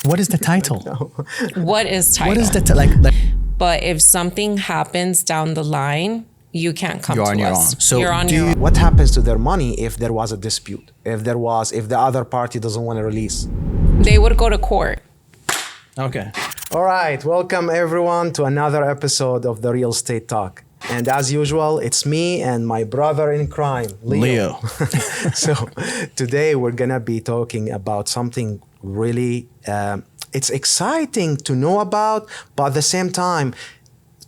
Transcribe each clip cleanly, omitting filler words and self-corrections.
What is the title? What is title? What is the But if something happens down the line, you can't come You're to on your us. own. So you're on your own. What happens to their money if there was a dispute? If the other party doesn't want to release? They would go to court. Okay. All right, welcome everyone to another episode of the Real Estate Talk. And as usual, it's me and my brother in crime, Leo. So today we're gonna be talking about something really, it's exciting to know about, but at the same time,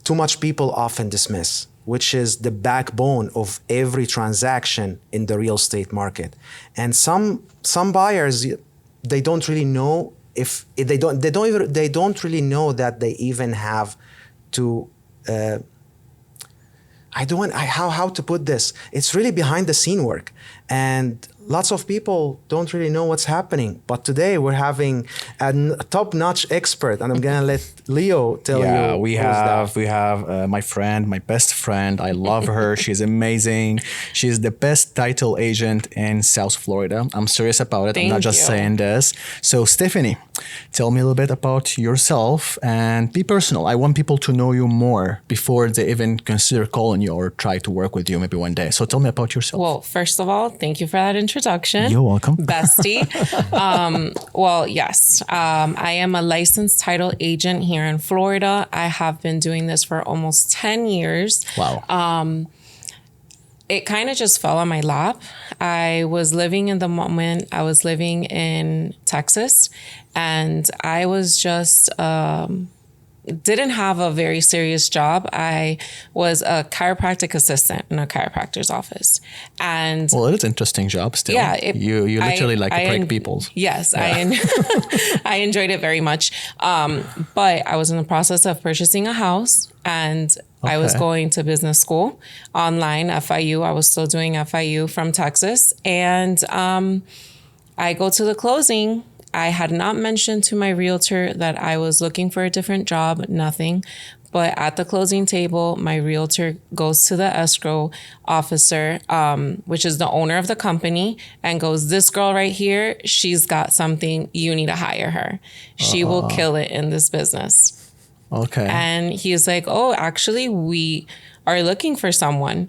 too much people often dismiss, which is the backbone of every transaction in the real estate market. And some buyers, they don't really know if they don't really know that they even have to. How to put this? It's really behind the scene work, and lots of people don't really know what's happening. But today we're having a top-notch expert, and I'm gonna let Leo tell you. Yeah, we have my friend, my best friend. I love her. She's amazing. She's the best title agent in South Florida. I'm serious about it. I'm not just saying this. So Stephanie, tell me a little bit about yourself and be personal. I want people to know you more before they even consider calling you or try to work with you maybe one day. So tell me about yourself. Well, first of all, thank you for that introduction. You're welcome. Bestie. Well, yes, I am a licensed title agent here in Florida. I have been doing this for almost 10 years. Wow. It kind of just fell on my lap. I was living in Texas, and I was just didn't have a very serious job. I was a chiropractic assistant in a chiropractor's office. And well, it's an interesting job still. Yeah. You literally like to break people's. Yes, yeah. I enjoyed it very much. But I was in the process of purchasing a house, and I was going to business school online, FIU. I was still doing FIU from Texas. And I go to the closing. I had not mentioned to my realtor that I was looking for a different job, nothing. But at the closing table, my realtor goes to the escrow officer, which is the owner of the company, and goes, "This girl right here, she's got something. You need to hire her. She will kill it in this business." Okay. And he's like, "Oh, actually, we are looking for someone."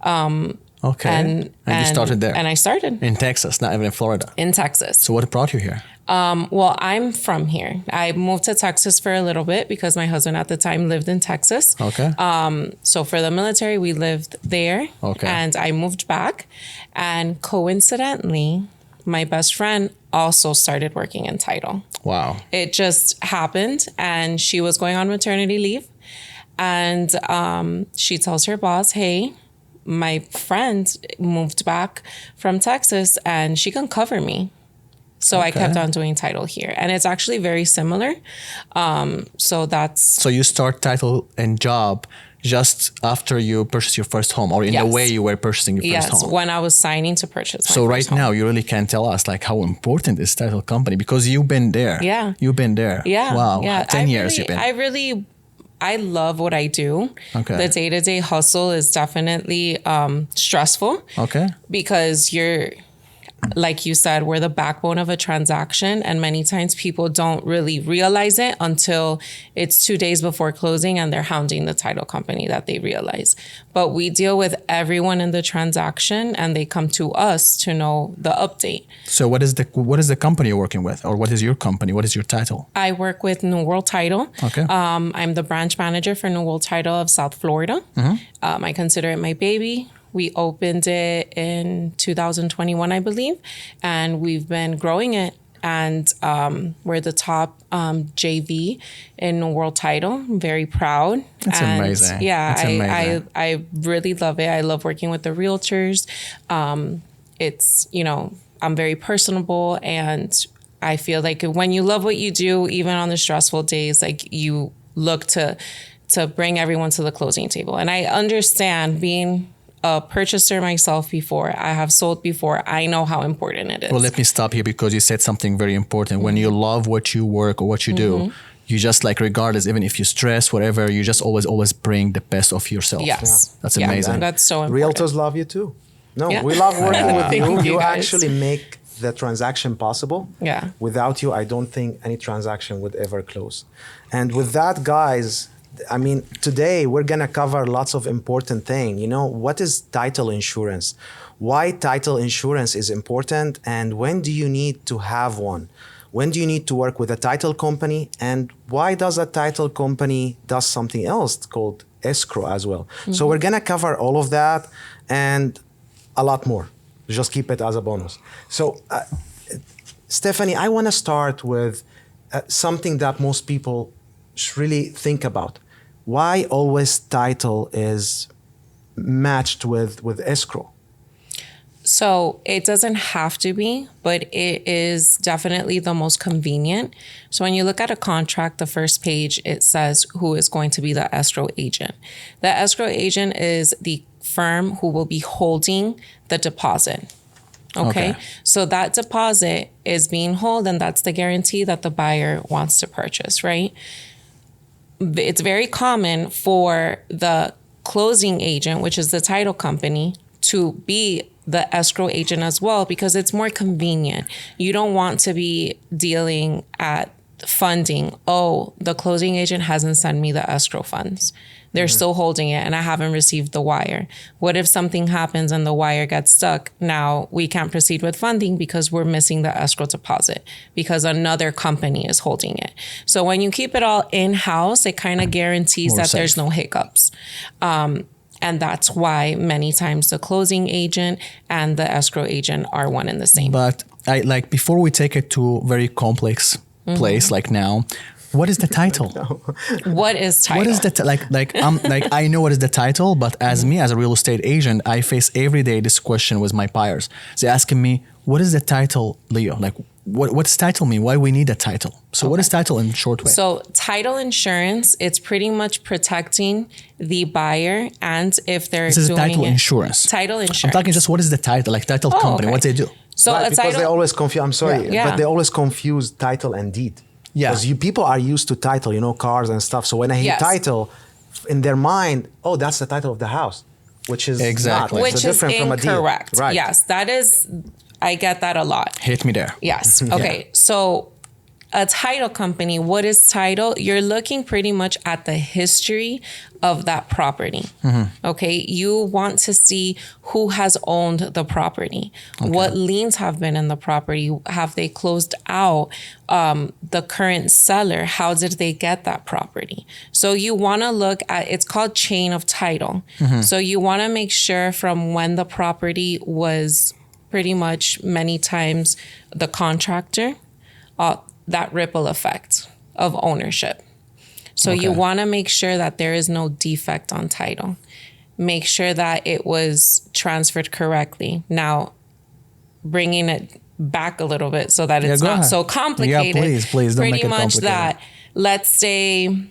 Okay. And you started there? And I started. In Texas, not even in Florida? In Texas. So what brought you here? Well, I'm from here. I moved to Texas for a little bit because my husband at the time lived in Texas. Okay. So for the military, we lived there. Okay. And I moved back. And coincidentally, my best friend also started working in title. Wow. It just happened. And she was going on maternity leave. And she tells her boss, "Hey, my friend moved back from Texas and she can cover me." So I kept on doing title here, and it's actually very similar. So you start title and job just after you purchase your first home, or in the way you were purchasing your first home? Yes, when I was signing to purchase my So first right home. now, you really can tell us like how important is title company, because you've been there. Yeah. You've been there. Yeah. Wow. Yeah. 10 years you've been. I love what I do. Okay. The day-to-day hustle is definitely stressful. Okay. Because you're, like you said, we're the backbone of a transaction. And many times people don't really realize it until it's 2 days before closing and they're hounding the title company that they realize. But we deal with everyone in the transaction, and they come to us to know the update. So what is the company you're working with? Or what is your company? What is your title? I work with New World Title. Okay. I'm the branch manager for New World Title of South Florida. Mm-hmm. I consider it my baby. We opened it in 2021, I believe, and we've been growing it. And we're the top JV in New World Title. I'm very proud. That's amazing. Yeah, That's amazing. I really love it. I love working with the realtors. It's, I'm very personable, and I feel like when you love what you do, even on the stressful days, like you look to bring everyone to the closing table. And I understand being a purchaser myself before. I have sold before. I know how important it is. Well, let me stop here because you said something very important. When you love what you work or what you do, you just like, regardless, even if you stress, whatever, you just always bring the best of yourself. Yes. Yeah. That's amazing. That's so important. Realtors love you too. No, we love working with you. You actually make the transaction possible. Yeah. Without you, I don't think any transaction would ever close. And with that, guys, I mean, today we're going to cover lots of important things. You know, what is title insurance? Why title insurance is important, and when do you need to have one? When do you need to work with a title company, and why does a title company does something else called escrow as well? Mm-hmm. So we're going to cover all of that and a lot more. Just keep it as a bonus. So, Stephanie, I want to start with something that most people should really think about. Why always title is matched with escrow? So it doesn't have to be, but it is definitely the most convenient. So when you look at a contract, the first page, it says who is going to be the escrow agent. The escrow agent is the firm who will be holding the deposit. Okay. So that deposit is being held, and that's the guarantee that the buyer wants to purchase, right? It's very common for the closing agent, which is the title company, to be the escrow agent as well, because it's more convenient. You don't want to be dealing at funding. Oh, the closing agent hasn't sent me the escrow funds. They're still holding it and I haven't received the wire. What if something happens and the wire gets stuck? Now we can't proceed with funding because we're missing the escrow deposit because another company is holding it. So when you keep it all in-house, it kind of guarantees that there's no hiccups. And that's why many times the closing agent and the escrow agent are one and the same. But before we take it to very complex place like now, what is the title? What is title? What is the I know what is the title, but as me as a real estate agent, I face every day this question with my buyers. They're asking me, what is the title, Leo? Like, what's title mean? Why we need a title? So what is title in short way? So title insurance, it's pretty much protecting the buyer, and if they're this is doing title insurance. Title insurance. I'm talking just what is the title, like title company, what they do. So right, because they always confuse, I'm sorry, but they always confuse title and deed. Yeah. Because people are used to title, you know, cars and stuff. So when I hear title, in their mind, oh, that's the title of the house, which is exactly not. Which so is different incorrect. From a deed. Right. Yes, that is, I get that a lot. Hit me there. Yes. Okay. So a title company, what is title? You're looking pretty much at the history of that property. Okay. You want to see who has owned the property, what liens have been in the property. Have they closed out the current seller? How did they get that property? So you want to look at, it's called chain of title. So you want to make sure from when the property was pretty much many times the contractor, that ripple effect of ownership. So you want to make sure that there is no defect on title. Make sure that it was transferred correctly. Now, bringing it back a little bit so that it's not so complicated. Yeah, please don't make it complicated. Pretty much that, let's say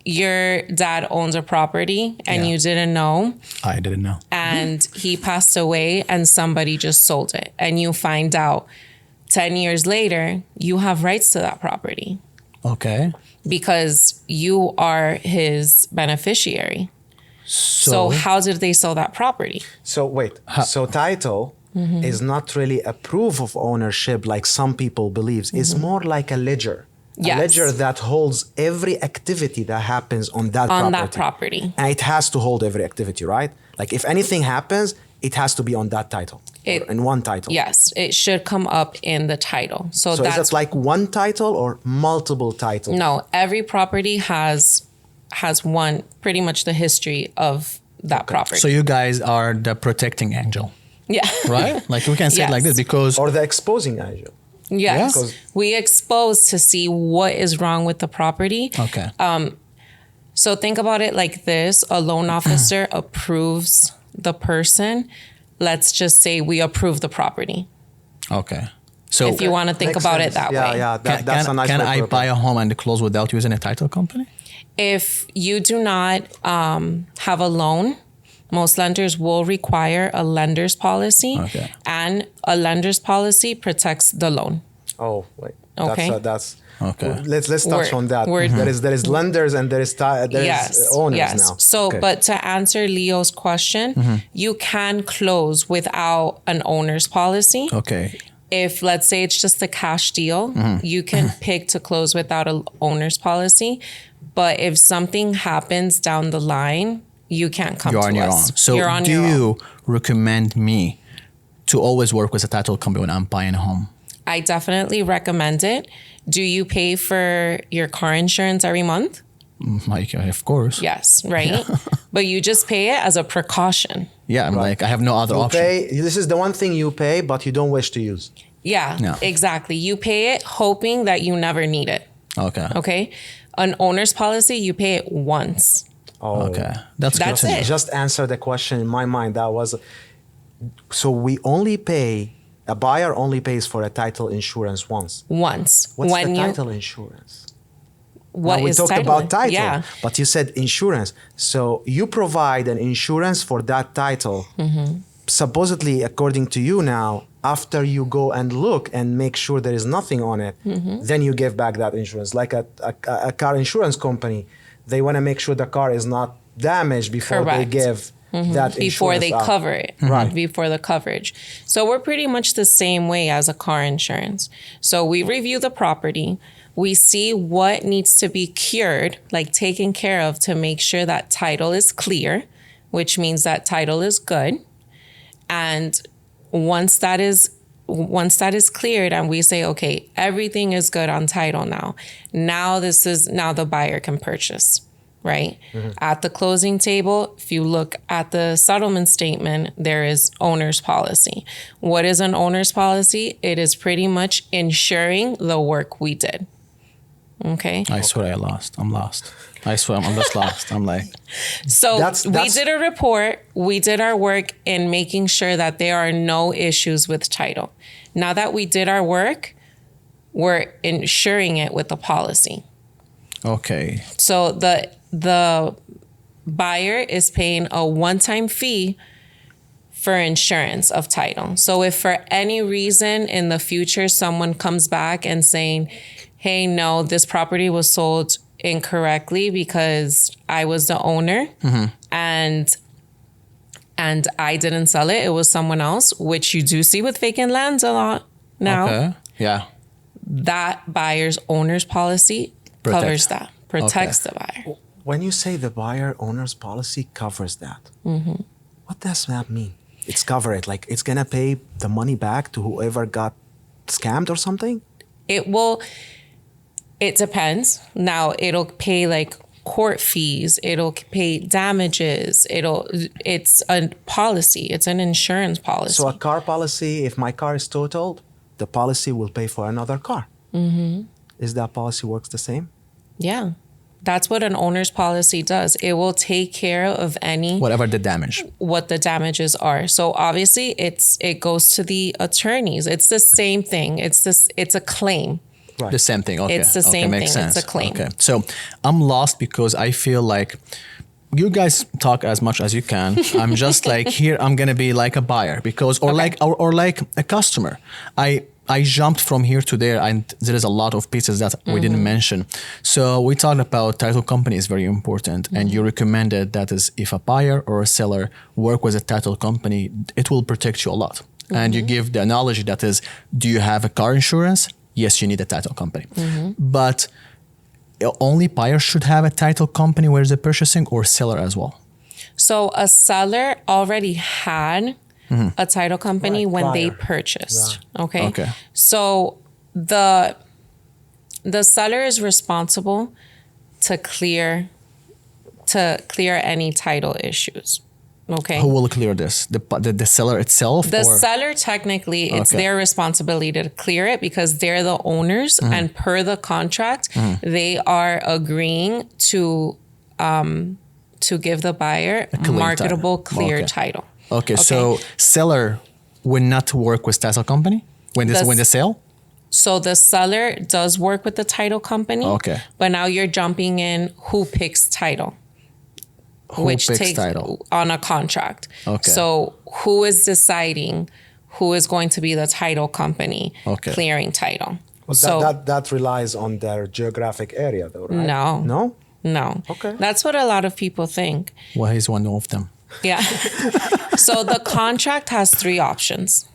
your dad owns a property and you didn't know. I didn't know. And he passed away and somebody just sold it. And you find out 10 years later, you have rights to that property. Okay. Because you are his beneficiary. So how did they sell that property? So wait, so title is not really a proof of ownership like some people believe. It's more like a ledger. A ledger that holds every activity that happens on that property. And it has to hold every activity, right? Like if anything happens, it has to be on that title, in one title. Yes, it should come up in the title. So that's is it like one title or multiple titles? No, every property has one, pretty much the history of that property. So you guys are the protecting angel. Yeah. Right? Like we can say it like this because... Or the exposing angel. Yes. Yeah. We expose to see what is wrong with the property. Okay. So think about it like this. A loan officer approves the person. Let's just say we approve the property. Okay. So if you want to think about it that way. Yeah, that's a nice way. Can I buy a home and close without using a title company? If you do not have a loan, most lenders will require a lender's policy. Okay. And a lender's policy protects the loan. Oh, wait. Okay. That's okay. Let's touch on that. There is lenders and there is owners now. So, but to answer Leo's question, you can close without an owner's policy. Okay. if let's say it's just a cash deal, you can pick to close without an owner's policy. But if something happens down the line, you can't come to us. You're on your own. So do you recommend me to always work with a title company when I'm buying a home? I definitely recommend it. Do you pay for your car insurance every month? Like, of course. Yes, right? But you just pay it as a precaution. Yeah, I'm like, I have no other option. This is the one thing you pay, but you don't wish to use. Yeah, exactly. You pay it hoping that you never need it. Okay? An owner's policy, you pay it once. Oh, okay. That's it. good. Just answer the question in my mind. That was, so we only pay, a buyer only pays for a title insurance once. Once. What's the title insurance? What we is talked title? about title, yeah. but you said insurance. So you provide an insurance for that title. Supposedly, according to you now, after you go and look and make sure there is nothing on it, then you give back that insurance. Like a car insurance company, they want to make sure the car is not damaged before they give that insurance before they cover it, right? Before the coverage. So we're pretty much the same way as a car insurance. So we review the property. We see what needs to be cured, like taken care of, to make sure that title is clear, which means that title is good. And once that is cleared and we say, okay, everything is good on title now. Now the buyer can purchase, right? At the closing table, if you look at the settlement statement, there is owner's policy. What is an owner's policy? It is pretty much ensuring the work we did. Okay. I swear I'm lost. I swear I'm just lost. I'm like. So we did a report. We did our work in making sure that there are no issues with title. Now that we did our work, we're ensuring it with the policy. Okay. So the buyer is paying a one-time fee for insurance of title. So if for any reason in the future someone comes back and saying, hey, no, this property was sold incorrectly because I was the owner and I didn't sell it. It was someone else, which you do see with vacant lands a lot now. Okay. Yeah. That buyer's owner's policy covers that, protects the buyer. When you say the buyer owner's policy covers that, what does that mean? It's covered, like it's gonna pay the money back to whoever got scammed or something? It depends. Now it'll pay like court fees. It'll pay damages. It's a policy. It's an insurance policy. So a car policy, if my car is totaled, the policy will pay for another car. Is that policy works the same? Yeah. That's what an owner's policy does. It will take care of whatever the damage. What the damages are. So obviously it goes to the attorneys. It's the same thing. It's a claim. Right. The same thing. Okay. It's the same makes thing. Sense. It's a claim. Okay. So I'm lost because I feel like you guys talk as much as you can. I'm just like, here I'm gonna be like a buyer because or like a customer. I jumped from here to there and there is a lot of pieces that we didn't mention. So we talked about title company is very important and you recommended that is if a buyer or a seller work with a title company, it will protect you a lot. And you give the analogy that is, do you have a car insurance? Yes, you need a title company. But only buyers should have a title company where they're purchasing or seller as well? So a seller already had a title company when they purchased. Right. Okay. So the seller is responsible to clear any title issues. Okay. Who will clear this? The seller itself? The seller, technically, it's their responsibility to clear it because they're the owners and per the contract, they are agreeing to give the buyer a marketable, clear title. Okay, so seller will not work with title company when they sell? So the seller does work with the title company. Okay. But now you're jumping in who picks title. Who picks title? On a contract. Okay. So who is deciding who is going to be the title company clearing title? Well, so that relies on their geographic area though, right? No. No? Okay. That's what a lot of people think. Well, he's one of them. Yeah. So the contract has 3 options.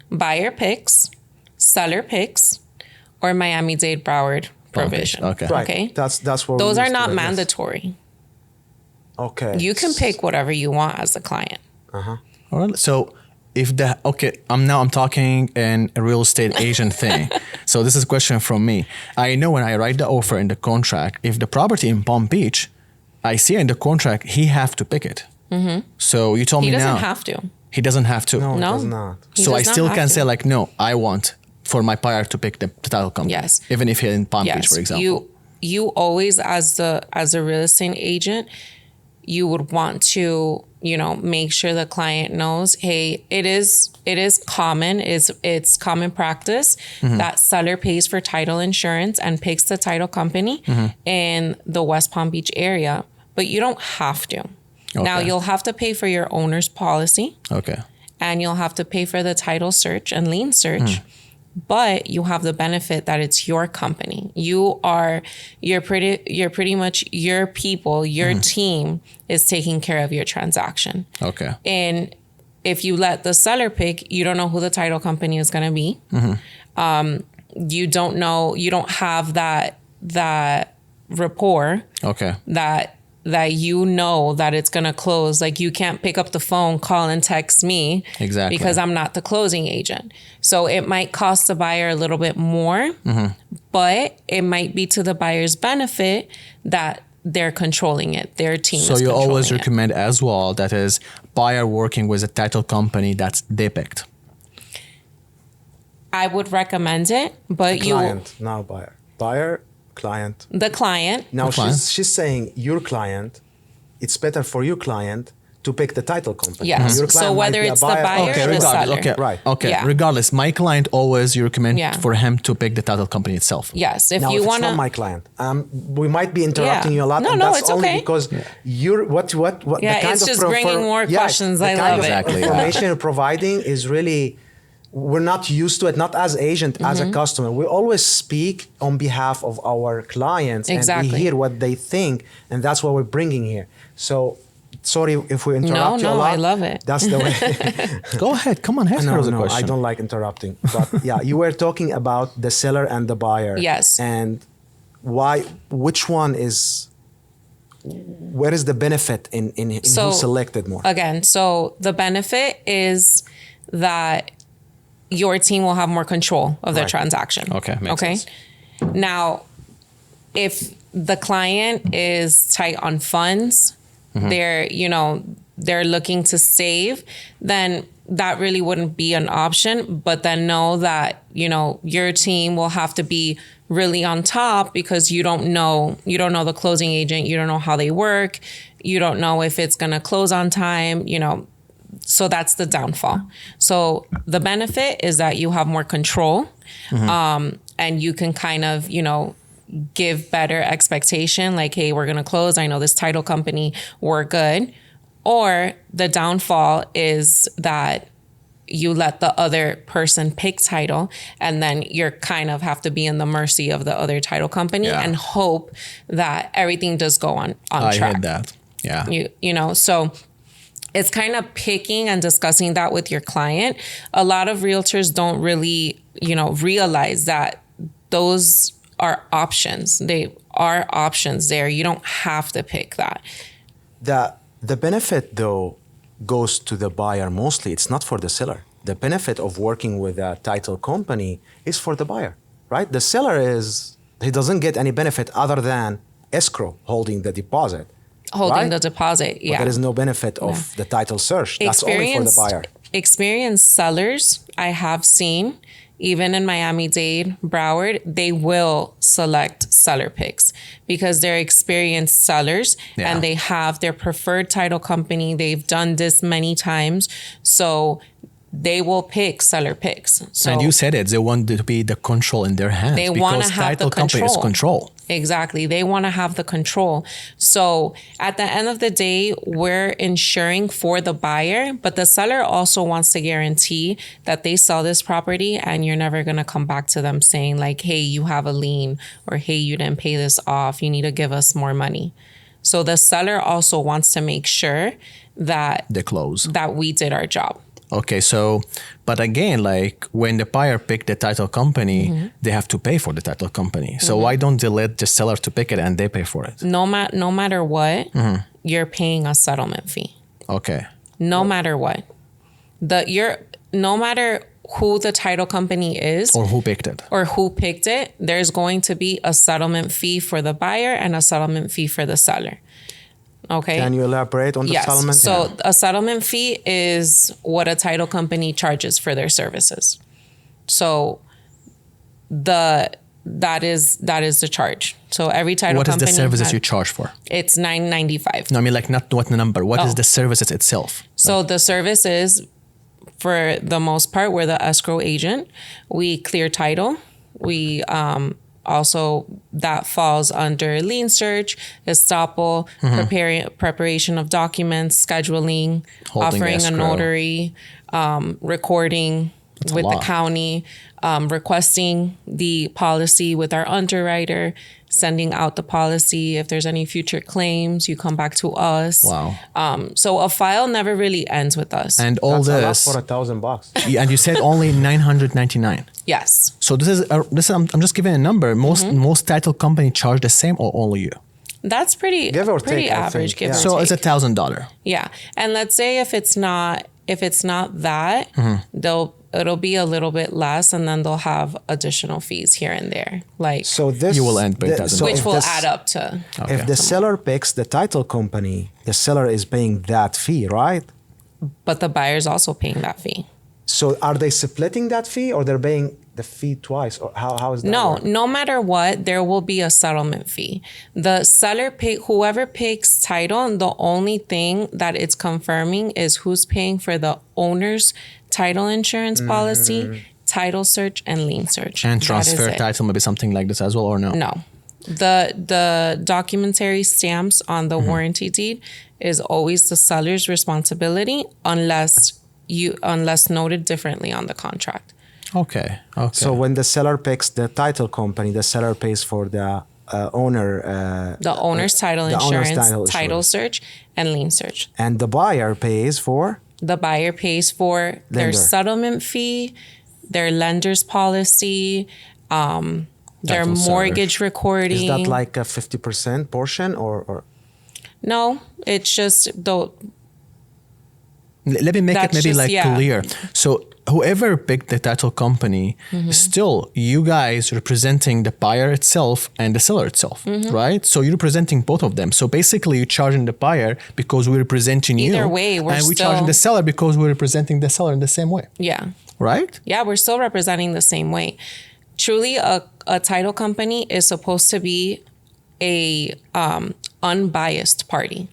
Buyer picks, seller picks or Miami-Dade Broward provision. Okay. Right. Okay. That's what Those we are used to not do, yes. mandatory. Okay. You can pick whatever you want as a client. All right. So I'm talking in a real estate agent thing. So this is a question from me. I know when I write the offer in the contract, if the property in Palm Beach, I see in the contract, he have to pick it. So you told He me now. doesn't have to. He doesn't have to. No, it No. does not. He So I does not still have can to. say like, no, I want for my buyer to pick the title company. Yes. Even if he's in Palm Beach, Yes. for example. You always, as a real estate agent, you would want to, make sure the client knows, hey, it is common, it's common practice that seller pays for title insurance and picks the title company in the West Palm Beach area, but you don't have to. Now you'll have to pay for your owner's policy. Okay. And you'll have to pay for the title search and lien search. But you have the benefit that it's your company. You're pretty much your people, your team is taking care of your transaction. Okay. And if you let the seller pick, you don't know who the title company is going to be. You don't know, you don't have that rapport. Okay. that you know that it's going to close. Like you can't pick up the phone, call and text me. Exactly. Because I'm not the closing agent. So it might cost the buyer a little bit more, but it might be to the buyer's benefit that they're controlling it. Their team is So you controlling always it. recommend as well, that is buyer working with a title company that's they picked. I would recommend it, but Client, now buyer. Buyer, client. the client, Now client. she's saying your client, it's better for your client to pick the title company. Yes. Your So client might whether be a it's the buyer Okay, or the regardless. seller. Okay, Right. Okay, Yeah. regardless, my client always you recommend Yeah. for him to pick the title company itself. Yes. If Now, you if want it's not to, my client, we might be interrupting Yeah. you a lot. No, and no, that's it's only okay. because you're what Yeah, the kind it's of just bringing more questions. The I kind love of it. Exactly, yeah. information you're providing is really. We're not used to it, not as agent, as Mm-hmm. a customer. We always speak on behalf of our clients and Exactly. we hear what they think, and that's what we're bringing here. So, sorry if we interrupt you a No, lot. I love it. That's the way. Go ahead, come on, ask her the No, question. I don't like interrupting. But yeah, you were talking about the seller and the buyer. Yes. And which one is, where is the benefit in So, who selected more? Again, so the benefit is that your team will have more control of their Right. transaction. Okay, makes sense. Now, if the client is tight on funds, they're looking to save, then that really wouldn't be an option. But then know that, your team will have to be really on top because you don't know the closing agent, you don't know how they work, you don't know if it's going to close on time, so that's the downfall. So the benefit is that you have more control, and you can kind of, give better expectation. Like, hey, we're going to close. I know this title company, we're good. Or the downfall is that you let the other person pick title, and then you're kind of have to be in the mercy of the other title company and hope that everything does go on I track. heard that. Yeah. So it's kind of picking and discussing that with your client. A lot of realtors don't really, realize that those are options. They are options there. You don't have to pick that. The benefit, though, goes to the buyer mostly. It's not for the seller. The benefit of working with a title company is for the buyer, right? The seller he doesn't get any benefit other than escrow holding the deposit. Holding right? the deposit, But there is no benefit of the title search. That's only for the buyer. Experienced sellers I have seen, even in Miami-Dade, Broward, they will select seller picks because they're experienced sellers and they have their preferred title company. They've done this many times. So they will pick seller picks. So And you said it, they want to be the control in their hands. They want to because have title the company is control. control. Exactly. They want to have the control. So at the end of the day, we're insuring for the buyer, but the seller also wants to guarantee that they sell this property and you're never going to come back to them saying like, hey, you have a lien, or hey, you didn't pay this off. You need to give us more money. So the seller also wants to make sure that They close. we did our job. Okay, so, but again, like when the buyer pick the title company, they have to pay for the title company. So why don't they let the seller to pick it and they pay for it? No matter what, you're paying a settlement fee. Okay. No matter what. No matter who the title company is. Or who picked it. There's going to be a settlement fee for the buyer and a settlement fee for the seller. Okay. Can you elaborate on the settlement? So a settlement fee is what a title company charges for their services. So that is the charge. So every title company. What is the services you charge for? It's $9.95. No, I mean like not what the number. What is the services itself? So the service is, for the most part, we're the escrow agent. We clear title. We also, that falls under lien search, estoppel, preparation of documents, scheduling, Holding offering escrow. a notary, recording with the county, requesting the policy with our underwriter, sending out the policy. If there's any future claims, you come back to us. Wow. So a file never really ends with us. And all That's this a lot for $1,000. Yeah, and you said only 999. Yes. So this is I'm just giving a number. Most title company charge the same or only you? That's pretty Give or pretty take, I average. think, Give yeah. or So take. it's $1,000. Yeah. And let's say if it's not that, it'll be a little bit less, and then they'll have additional fees here and there. Like, So this You will end by $1,000. which if will this- add up to. If the seller picks the title company, the seller is paying that fee, right? But the buyer's also paying that fee. So are they splitting that fee, or they're paying the fee twice, or how is that? No, work? no matter what, there will be a settlement fee. The seller whoever picks title, the only thing that it's confirming is who's paying for the owner's title insurance policy, title search, and lien search. And That transfer is it. title, maybe something like this as well, or no? No. The documentary stamps on the warranty deed is always the seller's responsibility unless noted differently on the contract. Okay. So when the seller picks the title company, the seller pays for the owner. The owner's title the owner's insurance, title title search, and lien search. And the buyer pays for? The buyer pays for their Lender. settlement fee, their lender's policy, their Title mortgage recording. Is that like a 50% portion or? No, it's just the. Let me make it That's maybe just- like yeah. clear. So whoever picked the title company, still you guys representing the buyer itself and the seller itself, right? So you're representing both of them. So basically you're charging the buyer because we're representing you. Either way, we're and we're still- charging the seller because we're representing the seller in the same way, Yeah. right? Yeah, we're still representing the same way. Truly, a title company is supposed to be a unbiased party.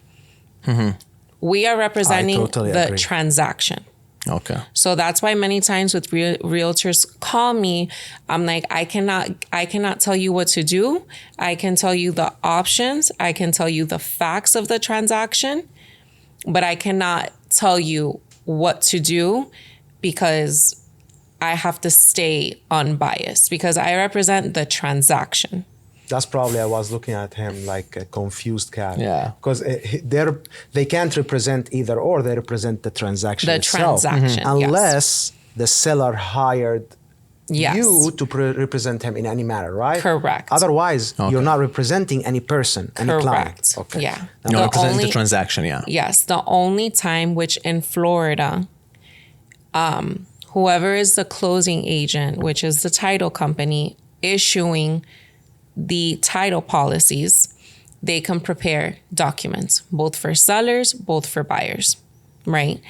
We are representing totally the agree. transaction. Okay. So that's why many times with realtors call me, I'm like, I cannot tell you what to do. I can tell you the options. I can tell you the facts of the transaction, but I cannot tell you what to do because I have to stay unbiased because I represent the transaction. That's probably I was looking at him like a confused cat. Yeah. Because they can't represent either or. They represent the transaction The itself. transaction, yes. Unless the seller hired Yes. you to represent him in any matter, right? Correct. Otherwise, you're not representing any person, any client. Correct. Okay. Yeah. No, The representing the only- transaction, yeah. Yes, the only time which in Florida, whoever is the closing agent, which is the title company issuing the title policies, they can prepare documents, both for sellers, both for buyers, right?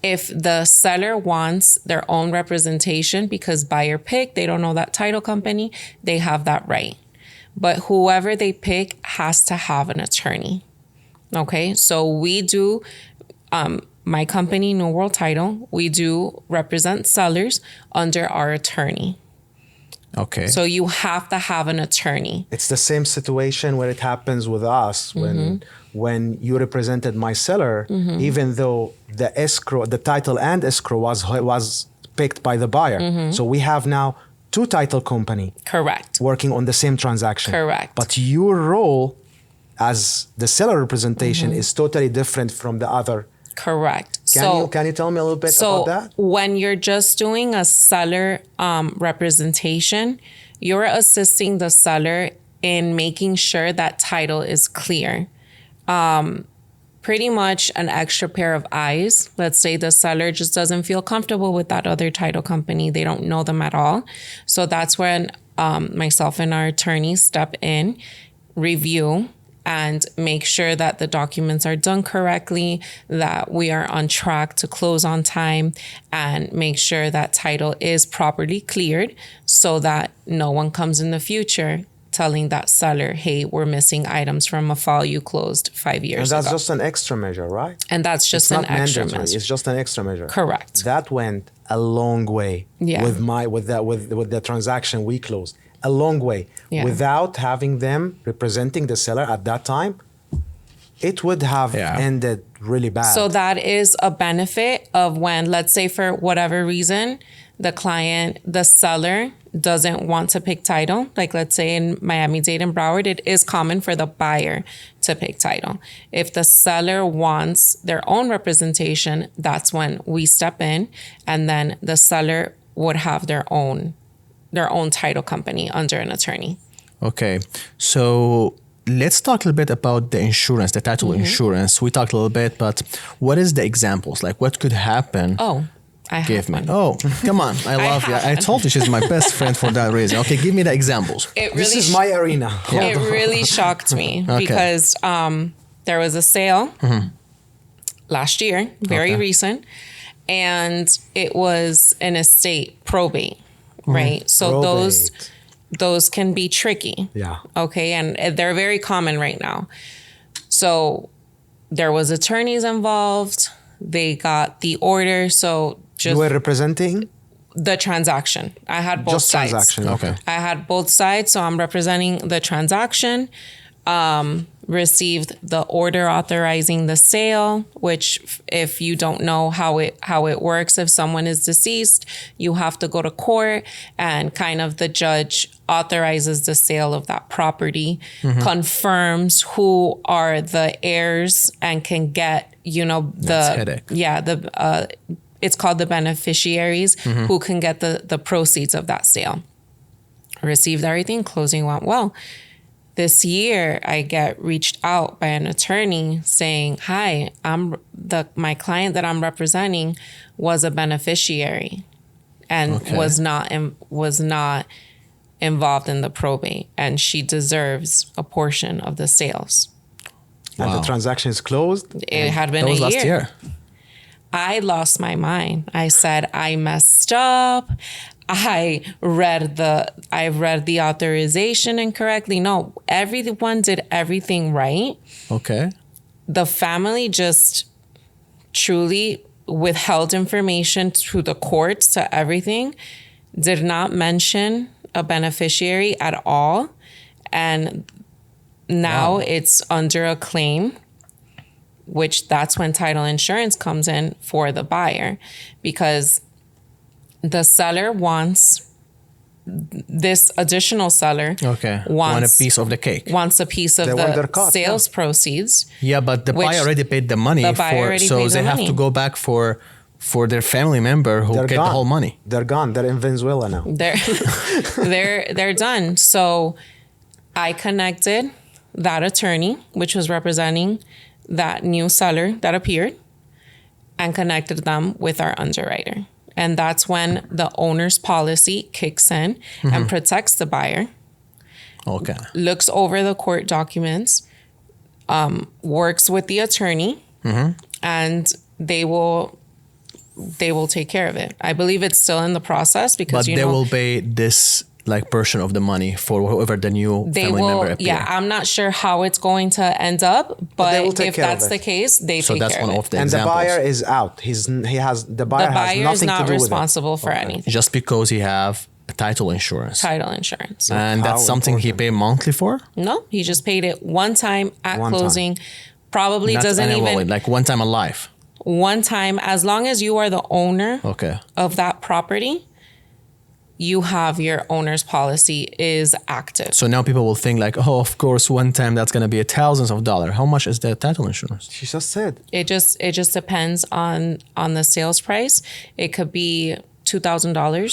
If the seller wants their own representation because buyer picked, they don't know that title company, they have that right. But whoever they pick has to have an attorney. Okay, so we do, my company, New World Title, we do represent sellers under our attorney. Okay. So you have to have an attorney. It's the same situation where it happens with us when you represented my seller, even though the escrow, the title and escrow was picked by the buyer. So we have now two title company Correct. working on the same transaction. Correct. But your role as the seller representation is totally different from the other. Correct. Can you tell me a little bit about that? When you're just doing a seller representation, you're assisting the seller in making sure that title is clear. Pretty much an extra pair of eyes. Let's say the seller just doesn't feel comfortable with that other title company. They don't know them at all. So that's when myself and our attorney step in, review, and make sure that the documents are done correctly, that we are on track to close on time, and make sure that title is properly cleared so that no one comes in the future telling that seller, hey, we're missing items from a file you closed 5 years ago. And that's just an extra measure, right? And that's just an extra measure. It's just an extra measure. Correct. That went a long way with the transaction we closed. A long way. Yeah. Without having them representing the seller at that time, it would have ended really bad. So that is a benefit of when, let's say for whatever reason, the seller doesn't want to pick title. Like let's say in Miami-Dade and Broward, it is common for the buyer to pick title. If the seller wants their own representation, that's when we step in, and then the seller would have their own title company under an attorney. Okay. So let's talk a little bit about the insurance, the title insurance. We talked a little bit, but what is the examples? Like what could happen? Give me. Oh, come on. I love you. I told you she's my best friend for that reason. Okay, give me the examples. This is my arena. It really shocked me because there was a sale last year, very recent, and it was an estate probate, right? So those can be tricky. Yeah. Okay, and they're very common right now. So there was attorneys involved. They got the order, so you were representing the transaction. I had both sides. Transaction. Okay. I had both sides, so I'm representing the transaction. Received the order authorizing the sale, which if you don't know how it works, if someone is deceased, you have to go to court and kind of the judge authorizes the sale of that property, confirms who are the heirs and can get, it's called the beneficiaries who can get the proceeds of that sale. Received everything, closing went well. This year, I get reached out by an attorney saying, "Hi, my client that I'm representing was a beneficiary and was not involved in the probate, and she deserves a portion of the sales." And the transaction is closed? It had been a year. Last year. I lost my mind. I said, I messed up. I read the authorization incorrectly. No, everyone did everything right. Okay. The family just truly withheld information to the courts, to everything, did not mention a beneficiary at all. And now it's under a claim, which that's when title insurance comes in for the buyer, because the seller wants this additional seller want a piece of the cake, wants a piece of the sales proceeds. Yeah, but the buyer already paid the money so they have to go back for their family member who get the whole money. They're gone. They're in Venezuela now. They're done. So I connected that attorney, which was representing that new seller that appeared, and connected them with our underwriter. And that's when the owner's policy kicks in and protects the buyer. Okay. Looks over the court documents, works with the attorney, and they will take care of it. I believe it's still in the process because they will pay this portion of the money for whoever the new family member appears. Yeah, I'm not sure how it's going to end up, but if that's the case, they take care of it. So that's one of the and examples. The buyer is out. The buyer has nothing to do with it. is not responsible for anything. Just because he have a title insurance. Title insurance. And that's something he pay monthly for? No, he just paid it one time at closing. Probably Not doesn't annually, even... one time in life. One time, as long as you are the owner of that property, you have your owner's policy is active. So now people will think like, oh, of course, one time that's going to be thousands of dollars. How much is the title insurance? She just said. It just depends on the sales price. It could be $2,000.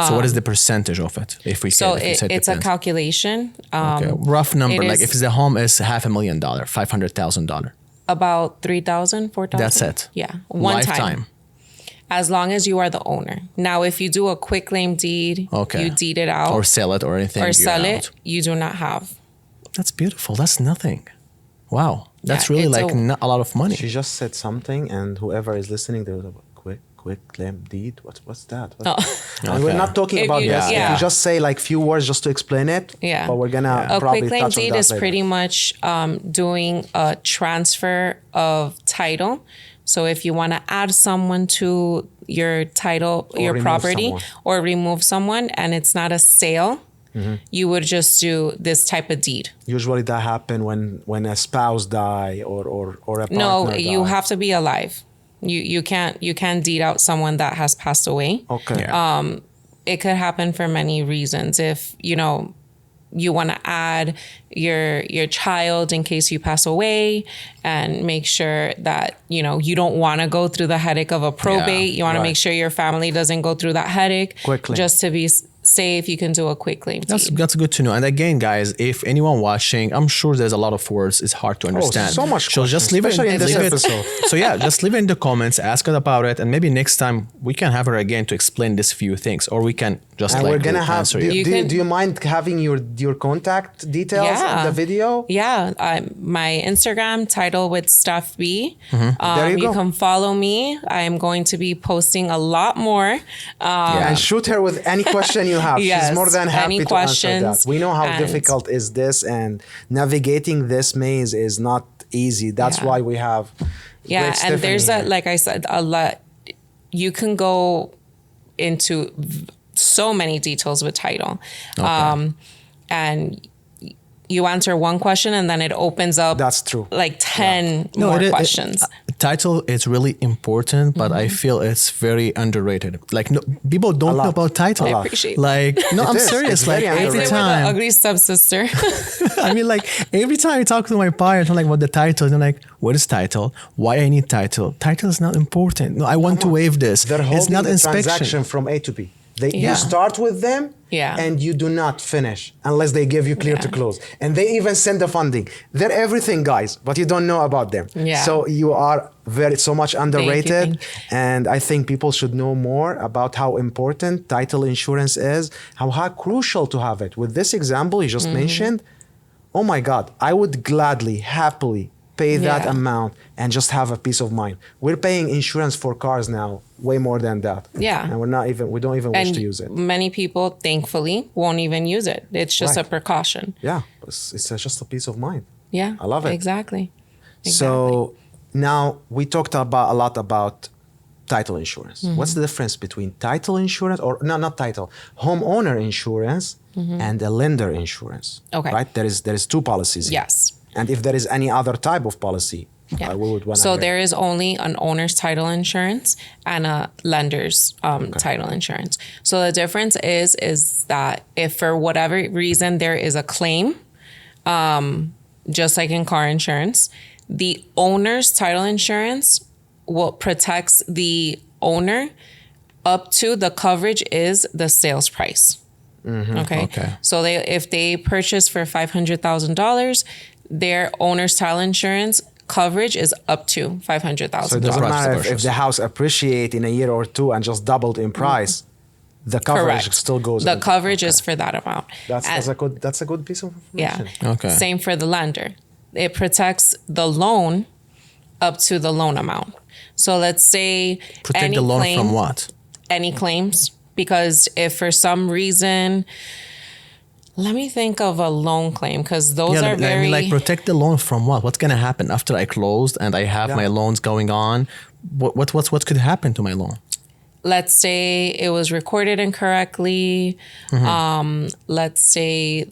So what is the percentage of it? If we So say, it's a calculation. Okay. Rough number, it like is- if the home is $500,000, $500,000. About $3,000, $4,000. That's it. Yeah, one Lifetime. time. As long as you are the owner. Now, if you do a quick claim deed, Okay. you deed it out, Or sell it or anything. or you're sell out. it, you do not have. That's beautiful. That's nothing. Wow. That's Yeah, really it's like a- not a lot of money. She just said something, and whoever is listening, they would quick claim deed. What's that? And we're Okay. not talking If about you- this. yeah. If you just say like few words just to explain it. Yeah. But we're gonna A probably quick claim touch on deed that is later. pretty much doing a transfer of title. So if you want to add someone to your title, your remove property, someone. or remove someone, and it's not a sale, you would just do this type of deed. Usually that happen when a spouse die or a partner No, you die. have to be alive. You can't deed out someone that has passed away. Okay. Yeah. It could happen for many reasons. If you want to add your child in case you pass away, and make sure that you don't want to go through the headache of a probate. Yeah, You want to right. make sure your family doesn't go through that headache. Quickly. Just to be safe, you can do a quick claim deed. That's good to know. And again, guys, if anyone watching, I'm sure there's a lot of words. It's hard to understand. so much So just leave questions, it. especially in this leave it- episode. So yeah, just leave it in the comments. Ask us about it, and maybe next time we can have her again to explain this few things, or we can just And like we're gonna have. answer Do, you. You do, can- do you mind having your contact details in Yeah. the video? Yeah, my Instagram, title with Steph B. There you go. can follow me. I am going to be posting a lot more. Yeah. And shoot her with any question you have. Yes, She's more than happy any to answer that. questions, We know how and- difficult is this, and navigating this maze is not easy. That's Yeah. why we have. Yeah, great and there's Stephanie here. like I said, a lot. You can go into so many details with title, and you answer one question, and then it opens up. That's true. Like 10 more questions. Title is really important, but I feel it's very underrated. Like no, people don't know lot. about title. A lot. Appreciate Like no, It I'm is. serious. It's Like very every underrated. We're the time. ugly stepsister. I mean, like every time I talk to my parents, I'm like, "What the title?" And they're like, "What is title? Why I need title? Title is not important. No, I want to waive this. They're It's holding not the inspection." transaction from A to B. Yeah. You start with them, Yeah. and you do not finish unless they give you clear to Yeah. close. And they even send the funding. They're everything, guys, but you don't know about them. Yeah. So you are so much underrated. thank And I think people should know more about how important title insurance is, how crucial to have it. With this example you just Mm-hmm. mentioned, oh my God, I would gladly, happily pay that Yeah. amount and just have a peace of mind. We're paying insurance for cars now way more than that. Yeah. And we don't even wish And to use it. many people, thankfully, won't even use it. It's just Right. a precaution. Yeah. It's just a peace of mind. Yeah. I love it. Exactly. So now we talked a lot about title insurance. Mm-hmm. What's the difference between title insurance or no, not title, homeowner insurance and a lender insurance? Mm-hmm. Okay. Right? There is two policies here. Yes. And if there is any other type of policy, Yeah. we would want to So there is only an owner's title insurance and a lender's title insurance. So the difference is that if for whatever reason there is a claim, just like in car insurance, the owner's title insurance protects the owner up to the coverage is the sales price. Okay. So if they purchase for $500,000, their owner's title insurance coverage is up to $500,000. So it doesn't Price matter if versus. the house appreciate in a year or two and just doubled in price, the coverage Correct. still goes. The in. coverage is for that amount. That's a good piece of Yeah. information. Okay. Same for the lender. It protects the loan up to the loan amount. So let's say Protect any the loan claim, from what? any claims, because if for some reason, let me think of a loan claim, because those are I very mean, like protect the loan from what? What's gonna happen after I closed and I have my loans going on? What could happen to my loan? let's say it was recorded incorrectly. Let's say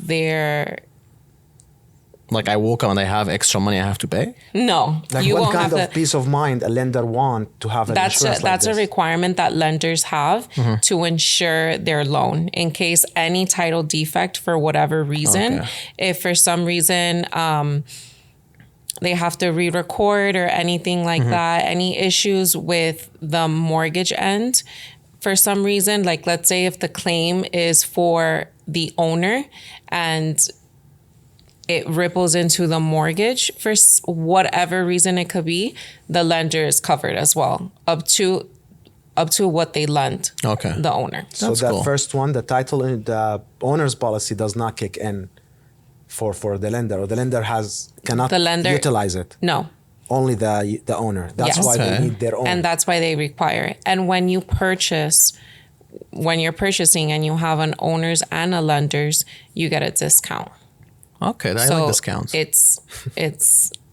Like I woke up and I have extra money I have to pay? No, Like you what won't kind have of to. peace of mind a lender want to have an That's insurance like that's a this? requirement that lenders have to insure their loan in case any title defect for whatever reason. Okay. If for some reason they have to re-record or anything like that, any issues with the mortgage end for some reason, like let's say if the claim is for the owner and it ripples into the mortgage for whatever reason it could be, the lender is covered as well, up to what they lend the owner. So That's that cool. first one, the title in the owner's policy does not kick in for the lender, or the lender cannot utilize it. No. Only the owner. That's Yes. why Okay. they need their own. And that's why they require it. And when you're purchasing and you have an owner's and a lender's, you get a discount. Okay, I like discounts. It's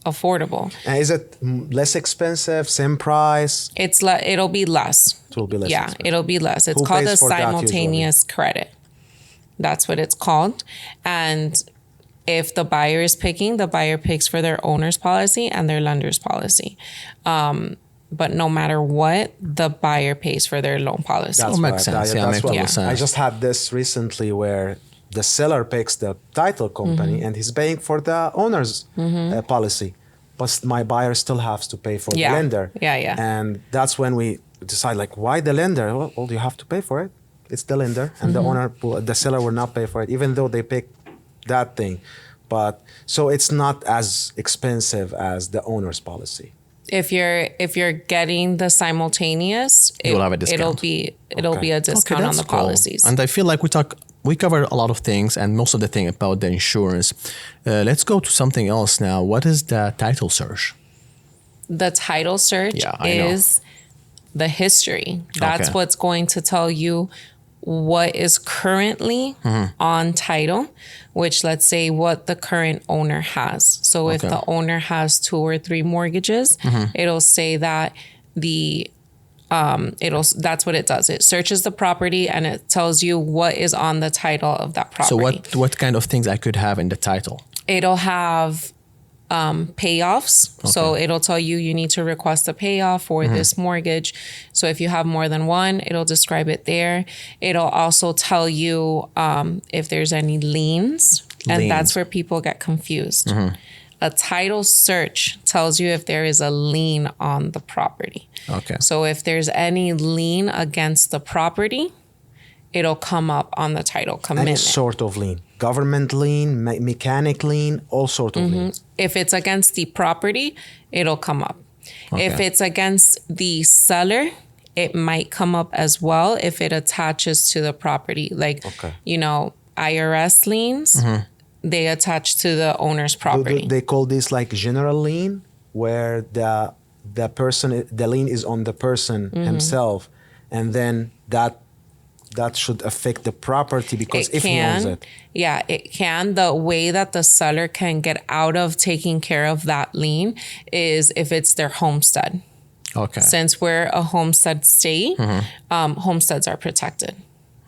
affordable. And is it less expensive, same price? It'll be less. It will be less Yeah, expensive. it'll be less. It's Who called pays a for that simultaneous credit. That's what it's called. And if the buyer is picking, the buyer picks for their owner's policy and their lender's policy. But no matter what, the buyer pays for their loan policy. That's makes right. sense. Yeah, That's makes what- total sense. I just had this recently where the seller picks the title company and he's paying for the owner's policy. But my buyer still has to pay for the lender. Yeah. And that's when we decide, like, why the lender? Well, you have to pay for it. It's the lender, and the seller will not pay for it, even though they pick that thing. But so it's not as expensive as the owner's policy. If you're getting the simultaneous, You will have a discount. It'll be a discount on the policies. And I feel like we covered a lot of things, and most of the thing about the insurance. Let's go to something else now. What is the title search? The title search Yeah, I know. is the history. That's Okay. what's going to tell you what is currently on title, which let's say what the current owner has. So if Okay. the owner has 2 or 3 mortgages, it'll say that that's what it does. It searches the property and it tells you what is on the title of that property. So what kind of things I could have in the title? It'll have payoffs. So it'll tell you need to request a payoff for this mortgage. So if you have more than one, it'll describe it there. It'll also tell you if there's any liens. And that's where people get confused. A title search tells you if there is a lien on the property. Okay. So if there's any lien against the property, it'll come up on the title commitment. Any sort of lien. Government lien, mechanic lien, all sort of liens. If it's against the property, it'll come up. If it's against the seller, it might come up as well if it attaches to the property. Like, IRS liens, they attach to the owner's property. They call this like general lien, where the lien is on the person himself, and then that should affect the property because if he owns it. Yeah, it can. The way that the seller can get out of taking care of that lien is if it's their homestead. Okay. Since we're a homestead state, homesteads are protected.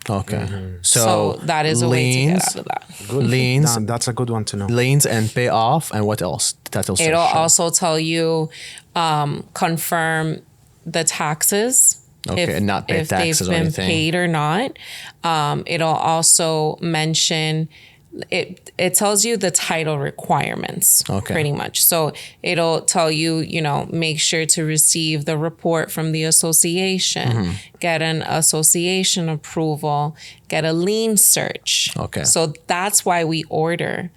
Okay. So that is a way to get out of that. Good. Liens, That's a good one to know. liens and pay off, and what else? Title search. It'll also tell you confirm the taxes. Okay, not pay if taxes or they've been anything. paid or not. It'll also mention it tells you the title requirements pretty much. So it'll tell you, make sure to receive the report from the association, get an association approval, get a lien search. Okay. So that's why we order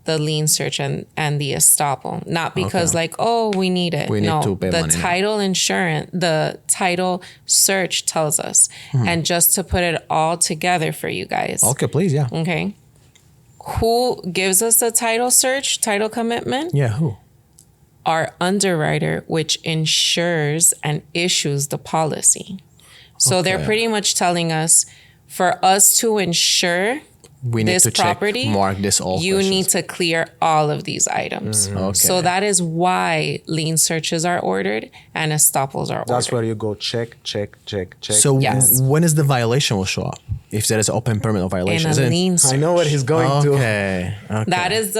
the lien search and the estoppel, not because we need it. We need to pay the money now. title insurance, the title search tells us. And just to put it all together for you guys. Okay, please, yeah. Okay. Who gives us the title search, title commitment? Yeah, who? Our underwriter, which insures and issues the policy. So they're Okay. pretty much telling us for us to insure We need this to property, mark this all you questions. need to clear all of these items. Okay. So that is why lien searches are ordered and estoppels are That's ordered. where you go check. So Yes. when is the violation will show up? If there is an open permit or violation? In a Isn't it- lien I search. know where he's going to. Okay. That is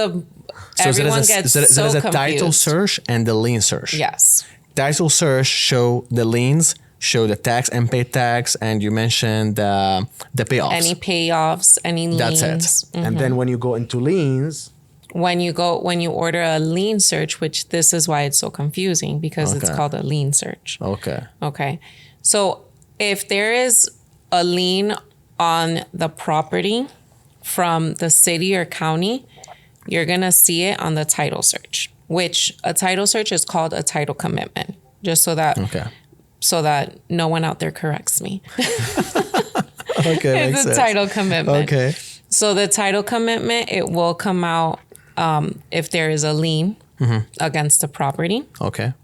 So everyone gets so there's a confused. title search and the lien search. Yes. Title search show the liens, show the tax, unpaid tax, and you mentioned the payoffs. Any payoffs, any liens. That's it. And then when you go into liens, When you order a lien search, which this is why it's so confusing, because it's called a lien search. Okay. Okay. So if there is a lien on the property from the city or county, you're going to see it on the title search, which a title search is called a title commitment, just so that no one out there corrects me. Okay. It's a title commitment. Okay. So the title commitment, it will come out if there is a lien against the property. Okay.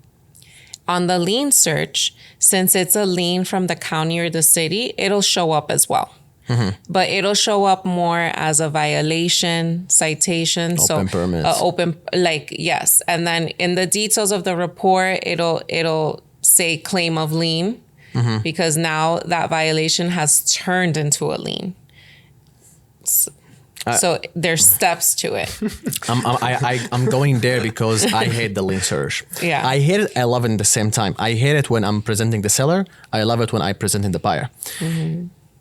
On the lien search, since it's a lien from the county or the city, it'll show up as well. But it'll show up more as a violation, citation. Open permits. Yes. And then in the details of the report, it'll say claim of lien because now that violation has turned into a lien. So there's steps to it. I'm going there because I hate the lien search. Yeah. I hate it. I love it at the same time. I hate it when I'm presenting the seller. I love it when I presenting the buyer.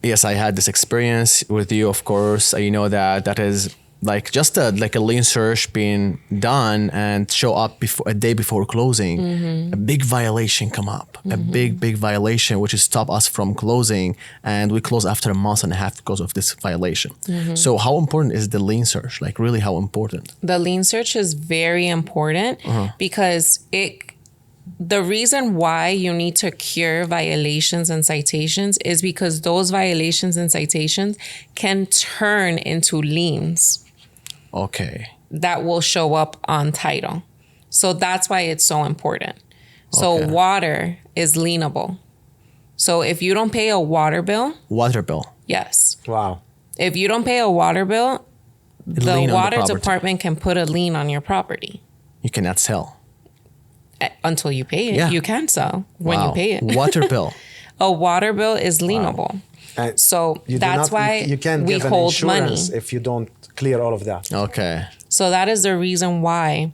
Yes, I had this experience with you, of course. You know that is like just a lien search being done and show up a day before closing. A big violation come up, a big violation, which is stop us from closing. And we close after a month and a half because of this violation. So how important is the lien search? Like really how important? The lien search is very important because the reason why you need to cure violations and citations is because those violations and citations can turn into liens. Okay. That will show up on title. So that's why it's so important. So water is lienable. So if you don't pay a water bill. Water bill. Yes. wow. If you don't pay a water bill, the water property. department can put a lien on your property. You cannot sell. Until you pay it. Yeah. You can sell when you pay it. Water bill. A water bill is lienable. So that's why you can't we give an hold money. insurance if you don't clear all of that. Okay. So that is the reason why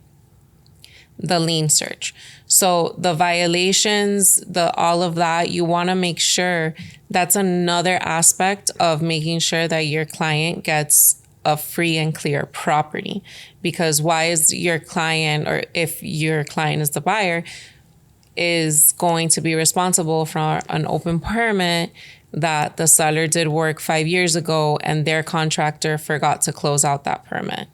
the lien search. So the violations, all of that, you want to make sure that's another aspect of making sure that your client gets a free and clear property. Because why is your client, or if your client is the buyer, is going to be responsible for an open permit that the seller did work 5 years ago and their contractor forgot to close out that permit.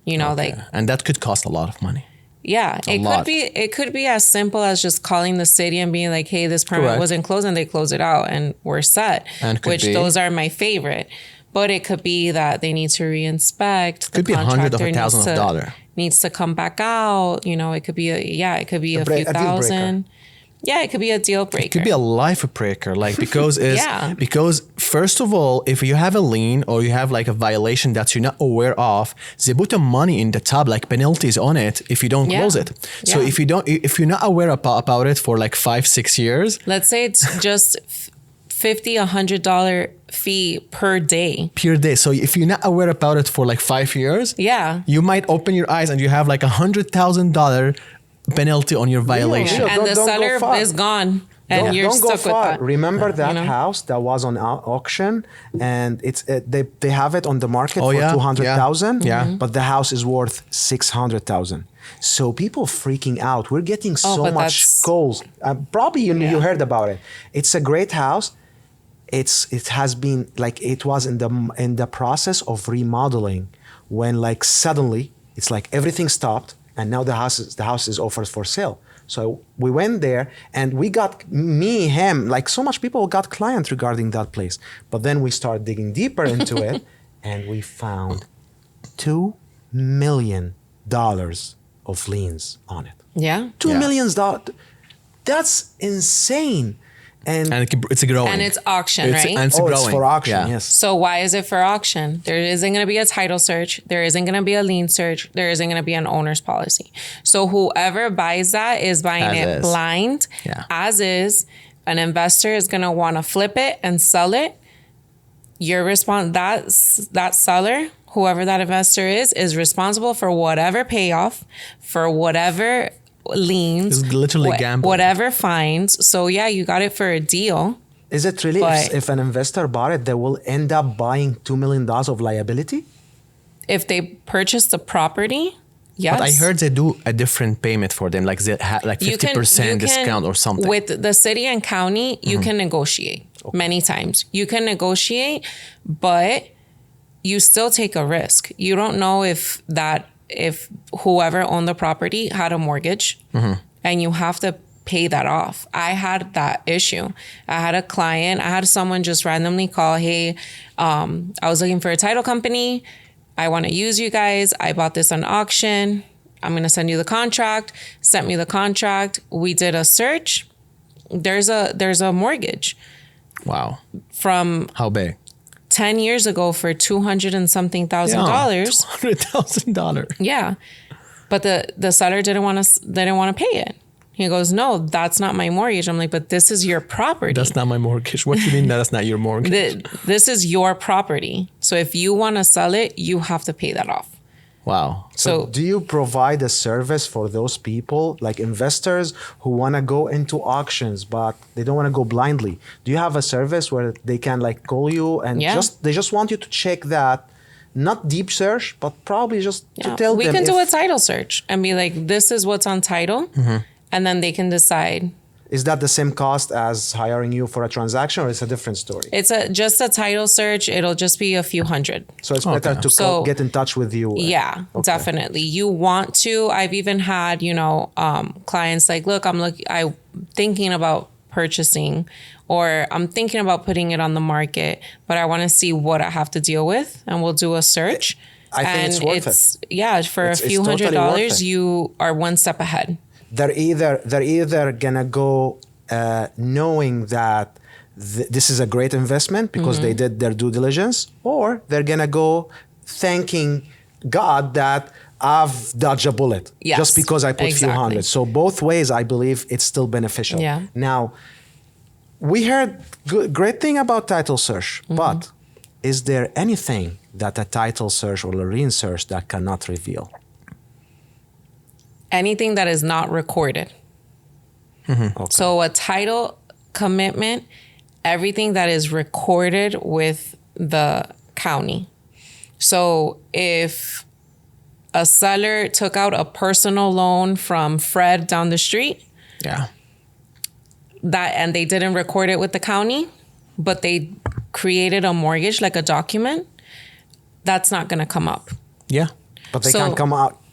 And that could cost a lot of money. Yeah, it could be as simple as just calling the city and being like, hey, this permit wasn't closed, and they close it out and we're set. And those are my favorite. But it could be that they need to re-inspect. Could be hundreds of thousands of dollars. Needs to come back out. It could be a few thousand. Yeah, it could be a deal breaker. It could be a life breaker, because first of all, if you have a lien or you have like a violation that you're not aware of, they put the money in the tab, like penalties on it if you don't close it. So if you're not aware about it for like 5-6 years, let's say it's just $50-$100 fee per day. So if you're not aware about it for like 5 years, you might open your eyes and you have like $100,000 penalty on your violation. And the seller is gone. And you're stuck with that. Remember that house that was on auction, and they have it on the market for $200,000. Yeah. But the house is worth $600,000. So people freaking out. We're getting so much calls. Probably you heard about it. It's a great house. It has been like it was in the process of remodeling when like suddenly it's like everything stopped. And now the house is offered for sale. So we went there and we got him, like so much people got clients regarding that place. But then we started digging deeper into it and we found $2 million of liens on it. Yeah. $2 million. That's insane. And it's growing. And it's auction, right? And it's growing. It's for auction, yes. So why is it for auction? There isn't going to be a title search. There isn't going to be a lien search. There isn't going to be an owner's policy. So whoever buys that is buying it blind, as is. An investor is going to want to flip it and sell it that seller, whoever that investor is responsible for whatever payoff, for whatever liens, it's literally gambling. Whatever fines. So yeah, you got it for a deal. Is it really, if an investor bought it, they will end up buying $2 million of liability? If they purchase the property, yes. But I heard they do a different payment for them, like they like 50% discount or something. With the city and county, you can negotiate many times. You can negotiate, but you still take a risk. You don't know if whoever owned the property had a mortgage and you have to pay that off. I had that issue. I had a client, I had someone just randomly call, hey, I was looking for a title company. I want to use you guys. I bought this on auction. I'm going to send you the contract. Sent me the contract. We did a search. There's a mortgage. Wow. From how big? 10 years ago for $200 and something thousand. $200,000. Yeah. But the seller didn't want to pay it. He goes, no, that's not my mortgage. I'm like, but this is your property. That's not my mortgage. What do you mean that's not your mortgage? This is your property. So if you want to sell it, you have to pay that off. Wow. So do you provide a service for those people, like investors who want to go into auctions, but they don't want to go blindly? Do you have a service where they can like call you and they just want you to check that? Not deep search, but probably just to tell them. We can do a title search and be like, this is what's on title. And then they can decide. Is that the same cost as hiring you for a transaction, or it's a different story? It's just a title search. It'll just be a few hundred. So it's better to get in touch with you. Yeah, definitely. You want to. I've even had, clients like, look, I'm thinking about purchasing, or I'm thinking about putting it on the market, but I want to see what I have to deal with, and we'll do a search. I think it's worth it. Yeah, for a few $100, you are one step ahead. They're either gonna go knowing that this is a great investment because they did their due diligence, or they're gonna go thanking God that I've dodged a bullet just because I put a few hundred. So both ways, I believe it's still beneficial. Yeah. Now, we heard great thing about title search, but is there anything that a title search or a lien search that cannot reveal? Anything that is not recorded. Okay. So a title commitment, everything that is recorded with the county. So if a seller took out a personal loan from Fred down the street, and they didn't record it with the county, but they created a mortgage, like a document, that's not going to come up. Yeah, but they can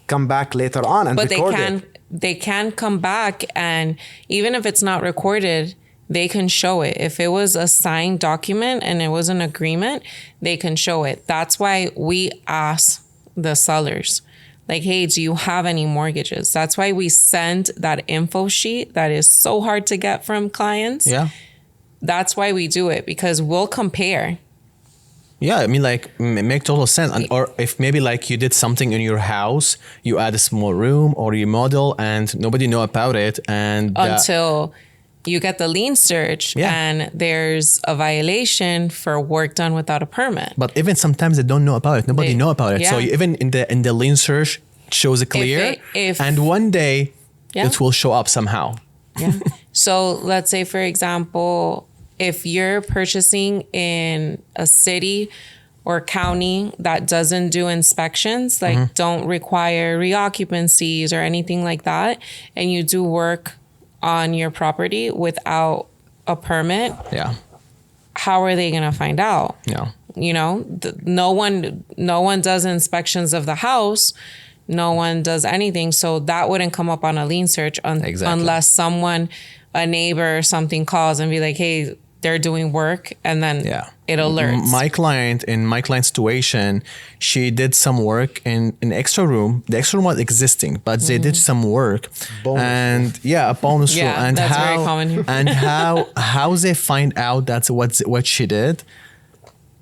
come back later on and record it. They can come back, and even if it's not recorded, they can show it. If it was a signed document and it was an agreement, they can show it. That's why we ask the sellers, like, hey, do you have any mortgages? That's why we send that info sheet that is so hard to get from clients. Yeah. That's why we do it, because we'll compare. Yeah, I mean, like, it makes total sense. Or if maybe like you did something in your house, you add a small room or you model and nobody know about it. And until you get the lien search and there's a violation for work done without a permit. But even sometimes they don't know about it. Nobody know about it. Yeah. So even in the lien search, it shows it clear. And one day it will show up somehow. Yeah. So let's say, for example, if you're purchasing in a city or county that doesn't do inspections, like don't require reoccupancies or anything like that, and you do work on your property without a permit, how are they going to find out? Yeah. No one does inspections of the house. No one does anything. So that wouldn't come up on a lien search unless someone, a neighbor or something, calls and be like, hey, they're doing work, and then it alerts. My client's situation, she did some work in an extra room. The extra room was existing, but they did some work. A bonus room. And that's very common here. And how they find out that's what she did.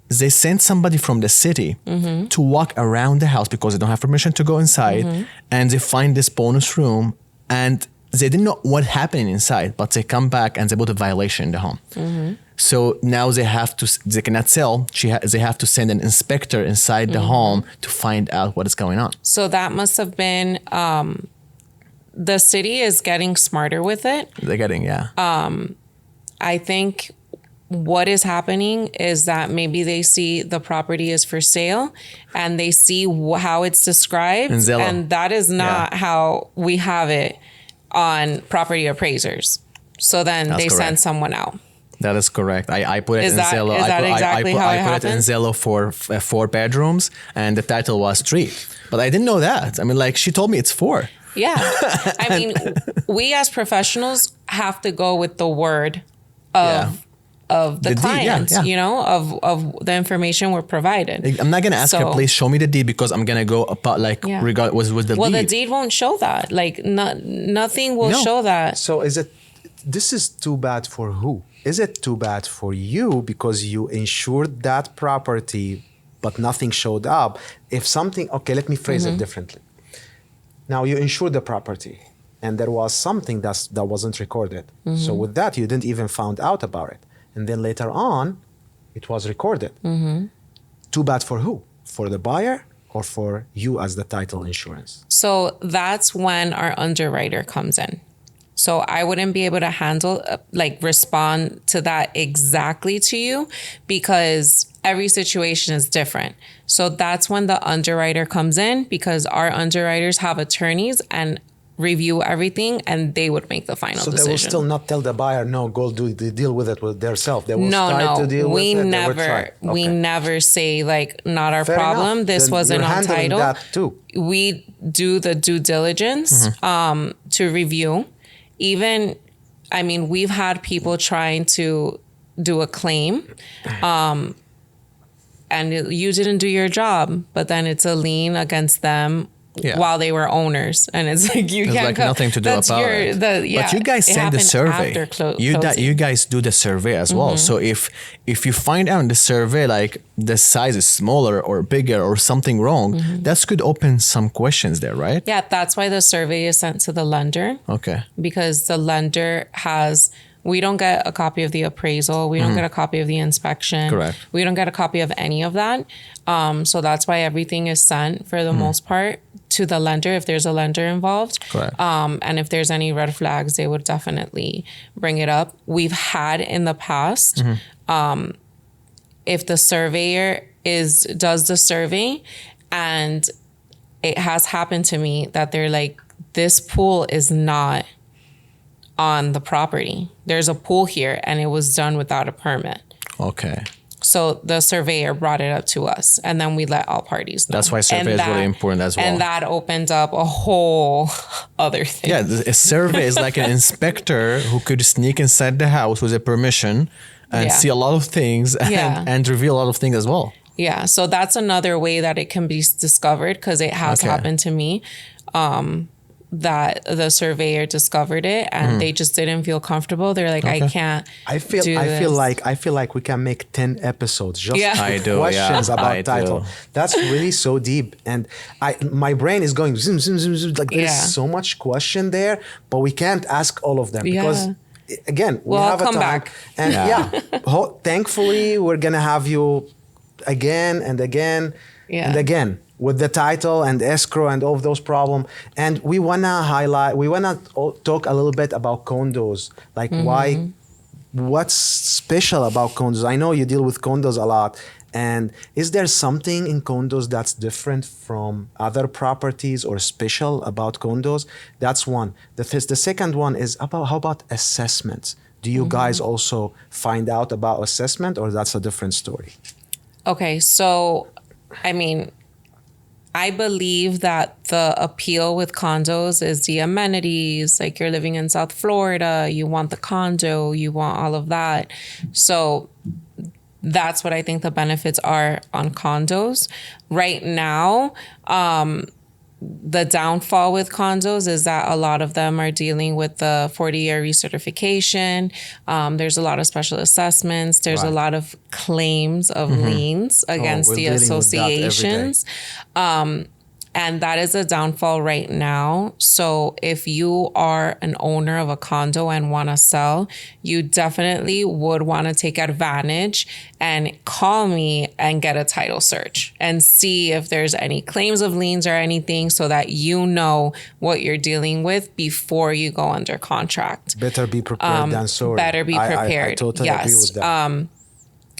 They sent somebody from the city to walk around the house because they don't have permission to go inside, and they find this bonus room, and they didn't know what happened inside, but they come back and they put a violation in the home. So now they cannot sell. They have to send an inspector inside the home to find out what is going on. So that must have been, the city is getting smarter with it. They're getting, I think what is happening is that maybe they see the property is for sale and they see how it's described. And that is not how we have it on property appraisers. So then they send someone out. That is correct. I put it in Zillow. Is that exactly how it I put it in Zillow for 4 bedrooms and the title was 3. But I didn't know that. I mean, like she told me it's 4. Yeah. I mean, we as professionals have to go with the word of the client, you know, of the information we're provided. I'm not going to ask her, please show me the deed because I'm going to go about regard with the deed. Well, the deed won't show that. Like nothing will show that. So this is too bad for who? Is it too bad for you because you insured that property, but nothing showed up? If something, okay, let me phrase it differently. Now you insured the property and there was something that wasn't recorded. So with that, you didn't even found out about it. And then later on, it was recorded. Too bad for who? For the buyer or for you as the title insurance? So that's when our underwriter comes in. So I wouldn't be able to handle, respond to that exactly to you because every situation is different. So that's when the underwriter comes in because our underwriters have attorneys and review everything and they would make the final decision. So they will still not tell the buyer, no, go deal with it with themselves. They will try to deal with it. We never say not our Fair problem. Enough. This Then wasn't on title. That too. We do the due diligence to review. Even, I mean, we've had people trying to do a claim and you didn't do your job, but then it's a lien against them while they were owners. And it's like, There's nothing to do about it. But you guys send the survey. You guys do the survey as well. So if you find out in the survey, the size is smaller or bigger or something wrong, that could open some questions there, right? Yeah, that's why the survey is sent to the lender. Okay. Because the lender we don't get a copy of the appraisal. We don't get a copy of the inspection. Correct. We don't get a copy of any of that. So that's why everything is sent for the most part to the lender if there's a lender involved. Correct. And if there's any red flags, they would definitely bring it up. We've had in the past, if the surveyor does the survey and it has happened to me that they're like, this pool is not on the property. There's a pool here and it was done without a permit. Okay. So the surveyor brought it up to us and then we let all parties know. That's why survey is really important as well. And that opens up a whole other thing. Yeah, a survey is like an inspector who could sneak inside the house with a permission and see a lot of things and reveal a lot of things as well. Yeah, so that's another way that it can be discovered because it has happened to me. That the surveyor discovered it and they just didn't feel comfortable. They're like, I can't. I feel like we can make 10 episodes just questions about title. That's really so deep, and my brain is going zoom zoom zoom zoom. Like there's so much question there, but we can't ask all of them because again we have a time. Back. And thankfully we're gonna have you again and again and again. With the title and escrow and all of those problems. And we want to talk a little bit about condos, what's special about condos? I know you deal with condos a lot. And is there something in condos that's different from other properties or special about condos? That's one. The second one is how about assessments? Do you guys also find out about assessment or that's a different story? Okay, so, I mean, I believe that the appeal with condos is the amenities, like you're living in South Florida, you want the condo, you want all of that. So that's what I think the benefits are on condos. Right now, the downfall with condos is that a lot of them are dealing with the 40-year recertification. There's a lot of special assessments. There's a lot of claims of liens against the associations. And that is a downfall right now. So if you are an owner of a condo and want to sell, you definitely would want to take advantage and call me and get a title search and see if there's any claims of liens or anything, so that you know what you're dealing with before you go under contract. Better be prepared than sorry. Better be prepared. I totally agree with that.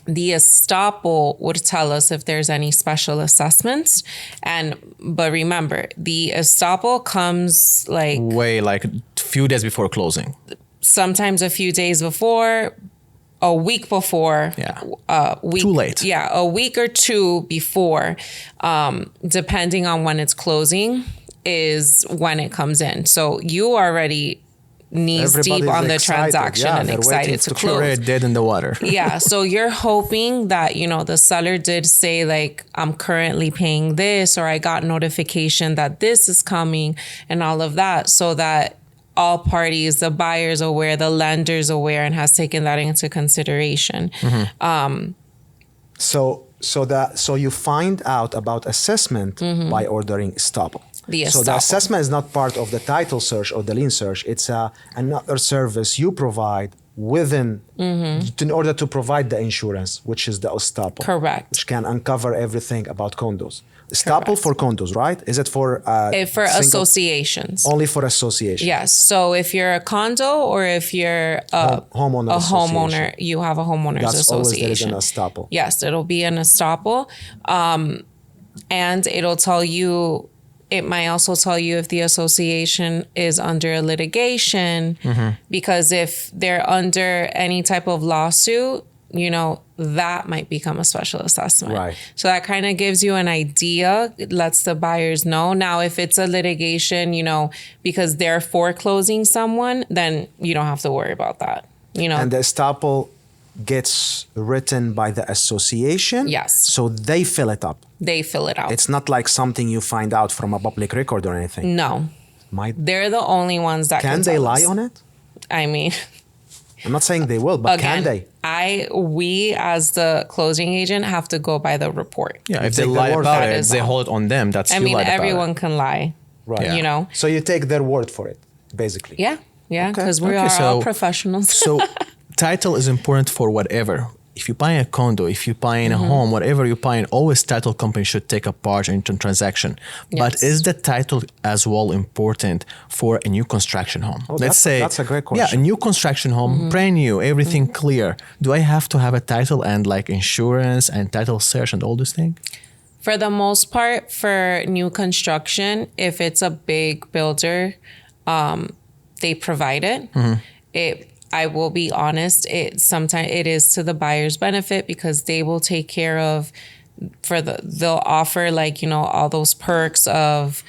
The estoppel would tell us if there's any special assessments. But remember, the estoppel comes like a few days before closing. Sometimes a few days before, a week before. Yeah. Week, too late. Yeah, a week or two before, depending on when it's closing, is when it comes in. So you already knees deep on the transaction and excited to close. Already dead in the water. Yeah. So you're hoping that, the seller did say like, I'm currently paying this, or I got notification that this is coming and all of that, so that all parties, the buyer's aware, the lender's aware, and has taken that into consideration. Mm-hmm. So you find out about assessment by ordering estoppel. So the assessment is not part of the title search or the lien search. It's another service you provide within in order to provide the insurance, which is the estoppel. Correct. Which can uncover everything about condos. Estoppel for condos, right? Is it for for associations? Only for associations. Yes. So if you're a condo or if you're a homeowner, you have a homeowners association. Always there is an estoppel. Yes, it'll be an estoppel, and it'll tell you. It might also tell you if the association is under a litigation, because if they're under any type of lawsuit, that might become a special assessment. Right. So that kind of gives you an idea, it lets the buyers know. Now, if it's a litigation, because they're foreclosing someone, then you don't have to worry about that. And the estoppel gets written by the association. Yes. So they fill it up. They fill it out. It's not like something you find out from a public record or anything. No. They're the only ones that can they lie on it? I mean, I'm not saying they will, but again, can they? We as the closing agent have to go by the report. Yeah, if they lie about it, they hold it on them. That's everyone can lie. Right. Yeah. So you take their word for it, basically. Yeah. Yeah. Because we are all professionals. So title is important for whatever. If you're buying a condo, if you're buying a home, whatever you're buying, always title company should take a part in the transaction. Yes. But is the title as well important for a new construction home? Let's say that's a great question. Yeah, a new construction home, brand new, everything clear. Do I have to have a title and like insurance and title search and all these things? For the most part, for new construction, if it's a big builder, they provide it. I will be honest, sometimes it is to the buyer's benefit, because they will take care of, they'll offer all those perks of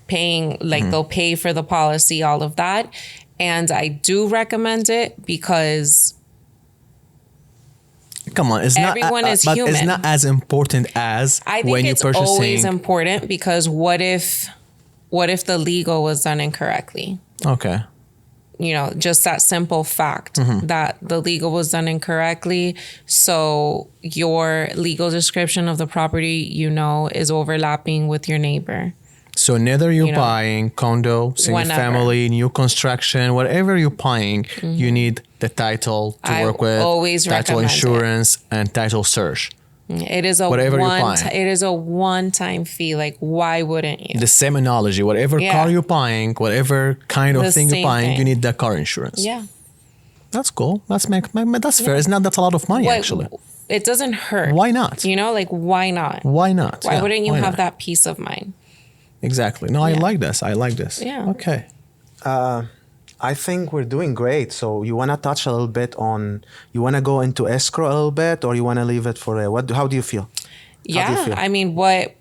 paying, they'll pay for the policy, all of that. And I do recommend it because come on, everyone is human. It's not as important as I think when you're purchasing. It's always important, because what if the legal was done incorrectly? Okay. Just that simple fact that the legal was done incorrectly. So your legal description of the property, is overlapping with your neighbor. So neither you're buying condo, single family, new construction, whatever you're buying, you need the title to work with, always title insurance, and title search. It is a one-time fee. Like, why wouldn't you? The same analogy. Whatever car you're buying, whatever kind of thing you're buying, you need the car insurance. Yeah. That's cool. That's fair. It's not that's a lot of money, actually. It doesn't hurt. Why not? Why not? Why not? Why wouldn't you have that peace of mind? Exactly. No, I like this. Yeah. Okay. I think we're doing great. So you want to touch a little bit on, you want to go into escrow a little bit, or you want to leave it for how do you feel? Yeah. I mean, what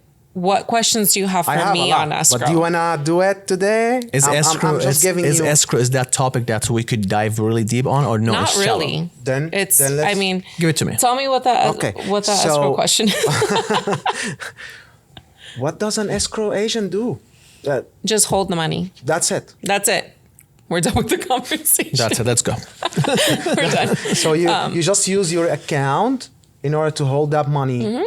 questions do you have for me on escrow? But do you want to do it today? Is escrow, escrow, is that topic that we could dive really deep on, or no? Not really. Shallow? Then give it to me. Tell me what that escrow question is. What does an escrow agent do? Just hold the money. That's it. We're done with the conversation. That's it. Let's go. We're done. So you just use your account in order to hold that money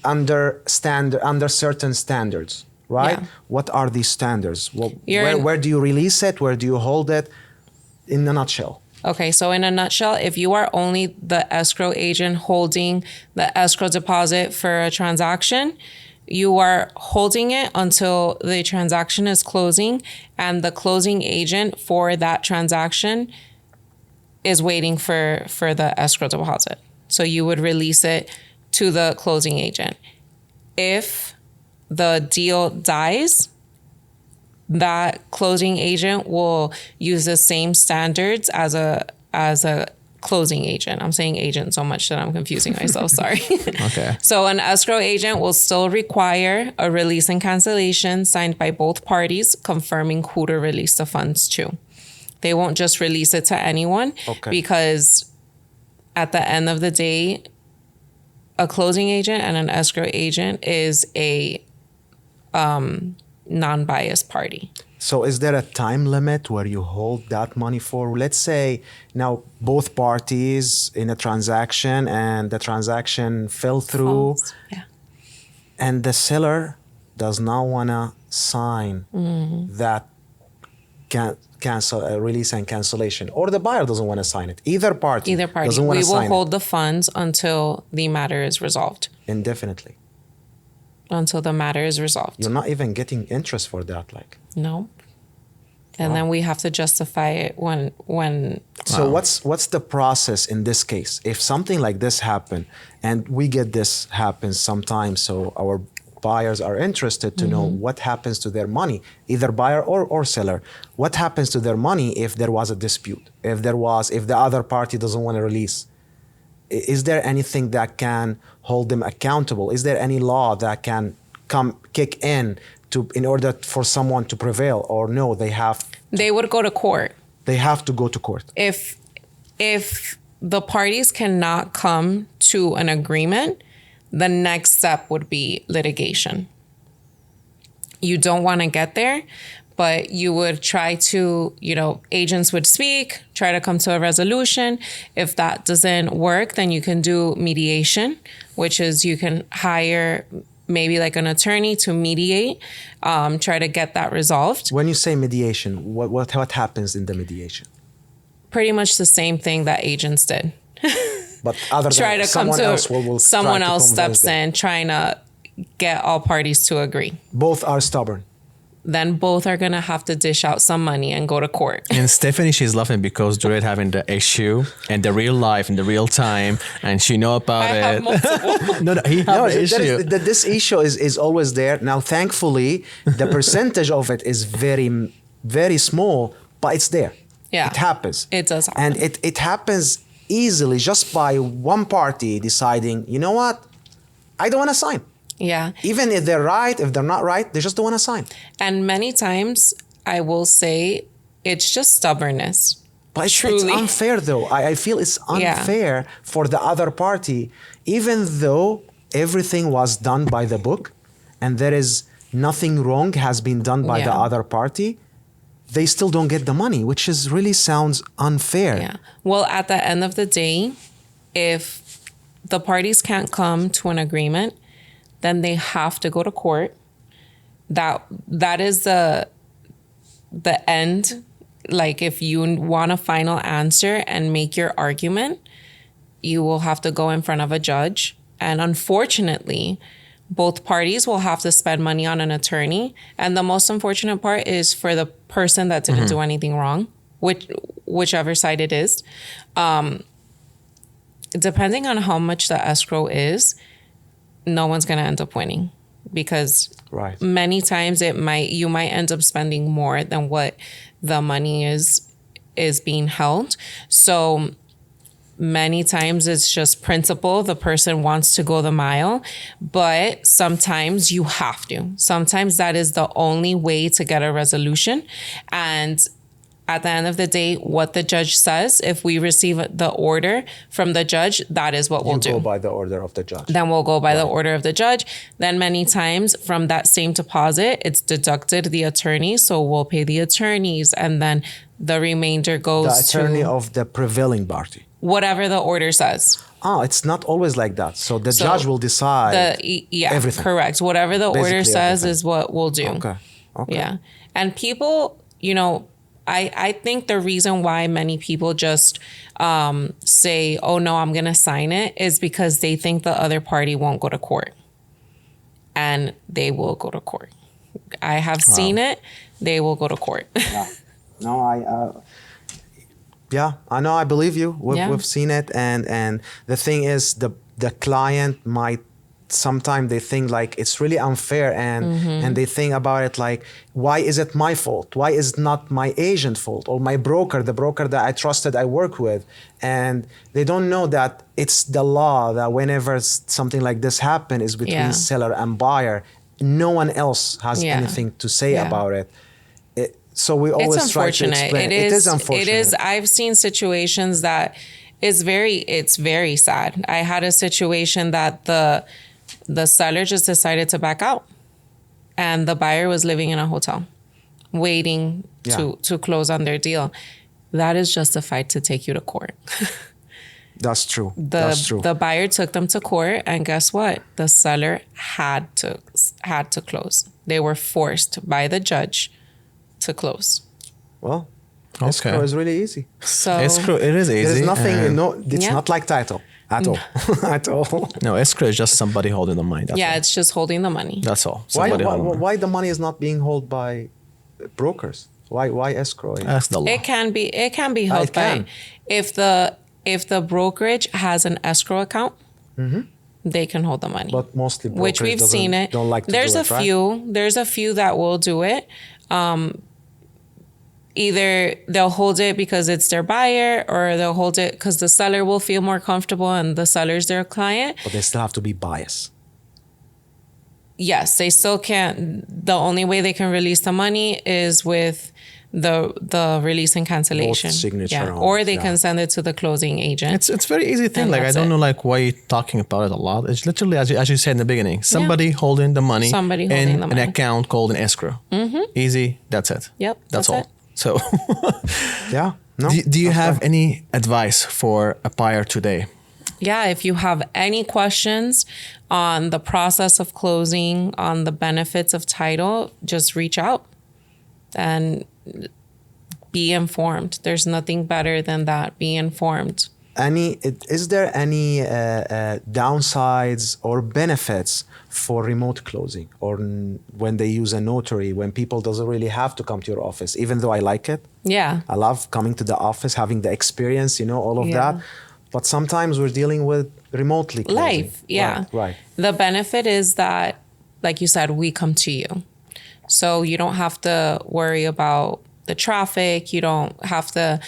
under certain standards, right? Yeah. What are these standards? Well, You're- where do you release it? Where do you hold it? In a nutshell. Okay, so in a nutshell, if you are only the escrow agent holding the escrow deposit for a transaction, you are holding it until the transaction is closing, and the closing agent for that transaction is waiting for the escrow deposit. So you would release it to the closing agent. If the deal dies, that closing agent will use the same standards as a closing agent. I'm saying agent so much that I'm confusing myself. Sorry. Okay. So an escrow agent will still require a release and cancellation signed by both parties confirming who to release the funds to. They won't just release it to anyone because at the end of the day, a closing agent and an escrow agent is a non-biased party. So is there a time limit where you hold that money for? Let's say now both parties in a transaction and the transaction fell through Yeah. and the seller does not want to sign that release and cancellation, or the buyer doesn't want to sign it. Either party doesn't want We to will sign hold the funds until the matter is resolved. indefinitely. Until the matter is resolved. You're not even getting interest for that, like. No. And then we have to justify it when So what's the process in this case? If something like this happen, and we get this happens sometimes, so our buyers are interested to know what happens to their money, either buyer or seller. What happens to their money if there was a dispute? If the other party doesn't want to release? Is there anything that can hold them accountable? Is there any law that can kick in in order for someone to prevail, or no, they would go to court. They have to go to court. If the parties cannot come to an agreement, the next step would be litigation. You don't want to get there, but you would try to, agents would speak, try to come to a resolution. If that doesn't work, then you can do mediation, which is you can hire maybe like an attorney to mediate, try to get that resolved. When you say mediation, what happens in the mediation? Pretty much the same thing that agents did. But other try than to come to someone else steps them. in trying to get all parties to agree. Both are stubborn. Then both are gonna have to dish out some money and go to court. And Stephanie, she's laughing because Juliet having the issue and the real life in the real time, and she know about I it. have multiple. No, he have the issue. This issue is always there. Now, thankfully, the percentage of it is very, very small, but it's there. Yeah. It happens. It does happen. And it happens easily just by one party deciding, you know what? I don't want to sign. Yeah. Even if they're right, if they're not right, they just don't want to sign. And many times I will say it's just stubbornness. But it's unfair though. I feel it's unfair for the other party, even though everything was done by the book and there is nothing wrong has been done by the other party, they still don't get the money, which is really sounds unfair. Yeah. Well, at the end of the day, if the parties can't come to an agreement, then they have to go to court. That is the end. Like if you want a final answer and make your argument, you will have to go in front of a judge. And unfortunately, both parties will have to spend money on an attorney. And the most unfortunate part is for the person that didn't do anything wrong, whichever side it is. Depending on how much the escrow is, no one's going to end up winning, because many times you might end up spending more than what the money is being held. So many times it's just principle. The person wants to go the mile, but sometimes you have to. Sometimes that is the only way to get a resolution. And at the end of the day, what the judge says, if we receive the order from the judge, that is what we'll do. Go by the order of the judge. Then we'll go by the order of the judge. Then many times from that same deposit, it's deducted the attorney. So we'll pay the attorneys, and then the remainder goes the attorney of the prevailing party. Whatever the order says. it's not always like that. So the judge will decide everything. Correct. Whatever the Basically order says everything. is what we'll do. Okay. Yeah. And people, I think the reason why many people just say, oh, no, I'm going to sign it is because they think the other party won't go to court. And they will go to court. I have seen it. They will go to court. Yeah. No, I know. I believe you. We've seen it. And the thing is, the client might, sometimes they think like it's really unfair, and they think about it like, why is it my fault? Why is it not my agent fault or my broker, the broker that I trusted, I work with? And they don't know that it's the law that whenever something like this happens is between seller and buyer. No one else has anything to say about it. So we always try to explain. It is unfortunate. It is. I've seen situations that it's very sad. I had a situation that the seller just decided to back out, and the buyer was living in a hotel waiting to close on their deal. That is justified to take you to court. That's true. The buyer took them to court, and guess what? The seller had to close. They were forced by the judge to close. Well, escrow is really easy. So escrow, it is easy. There's nothing, it's not like title at all. At all. No, escrow is just somebody holding the money. That's all. it's just holding the money. That's all. Why the money is not being held by brokers? Why escrow? That's the law. It can be held by if the brokerage has an escrow account. They can hold the money. But mostly brokers which we've seen it. Don't like to there's do a it, right? few. There's a few that will do it. Either they'll hold it because it's their buyer, or they'll hold it because the seller will feel more comfortable and the seller's their client. But they still have to be biased. Yes, they still can't. The only way they can release the money is with the release and cancellation. Both signature or they can send it to the closing agent. It's very easy thing. And Like I that's don't it. know like why you're talking about it a lot. It's literally as you said in the beginning, somebody holding the money Somebody holding in the an money. account called an escrow. Easy. That's it. Yep, That's all. it. So Yeah. No. do you have any advice for a buyer today? Yeah, if you have any questions on the process of closing, on the benefits of title, just reach out and be informed. There's nothing better than that. Be informed. Is there any downsides or benefits for remote closing, or when they use a notary, when people doesn't really have to come to your office? Even though I like it, Yeah. I love coming to the office, having the experience, all of that. But sometimes we're dealing with remotely closing. Life. Yeah. Right. The benefit is that, like you said, we come to you. So you don't have to worry about the traffic. You don't have to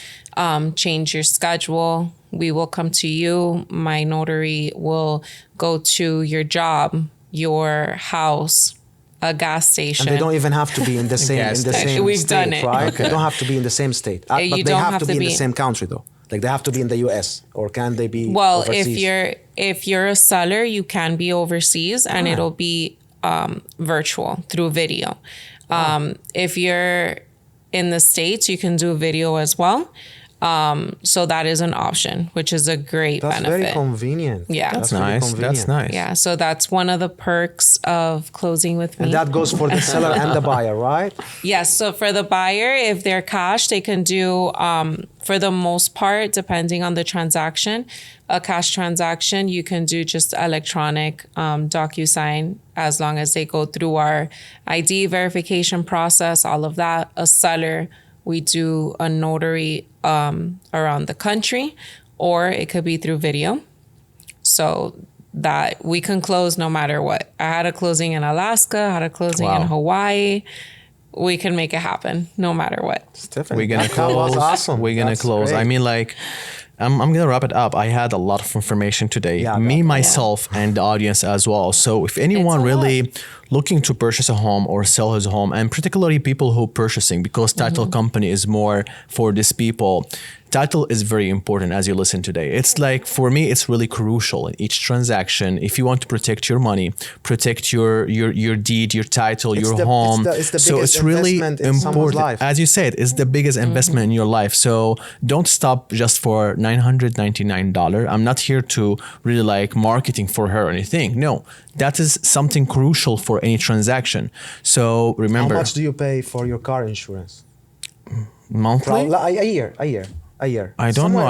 change your schedule. We will come to you. My notary will go to your job, your house, a gas station. And they don't even have to be in the same We've state, done it. right? They don't have to be in the same state. But You they don't have have to to be in be- the same country though. Like they have to be in the US, or can they be Well, overseas? if you're a seller, you can be overseas, and it'll be virtual through video. If you're in the States, you can do video as well. So that is an option, which is a great That's benefit. very convenient. Yeah. That's really nice. convenient. That's nice. Yeah, so that's one of the perks of closing with me. And that goes for the seller and the buyer, right? Yes, so for the buyer, if they're cash, they can do, for the most part, depending on the transaction, a cash transaction, you can do just electronic DocuSign, as long as they go through our ID verification process, all of that. A seller, we do a notary around the country, or it could be through video. So that we can close no matter what. I had a closing in Alaska, I had a closing in Hawaii. We can make it happen no matter what. Stephen, We're gonna that close. was awesome. We're gonna That's close. great. I mean, like, I'm gonna wrap it up. I had a lot of information today. Yeah, Me, that- myself, and the audience as well. So if anyone It's a really looking to purchase a home or sell his home, and particularly people who purchasing, because title company is more for these people. Title is very important, as you listen today. It's like, for me, it's really crucial in each transaction. If you want to protect your money, protect your deed, your title, It's your the- home. it's the so biggest it's really investment in someone's important. life. As you said, it's the biggest investment in your life. So don't stop just for $999. I'm not here to really like marketing for her or anything. No, that is something crucial for any transaction. So remember. How much do you pay for your car insurance? Monthly? A year. I don't know.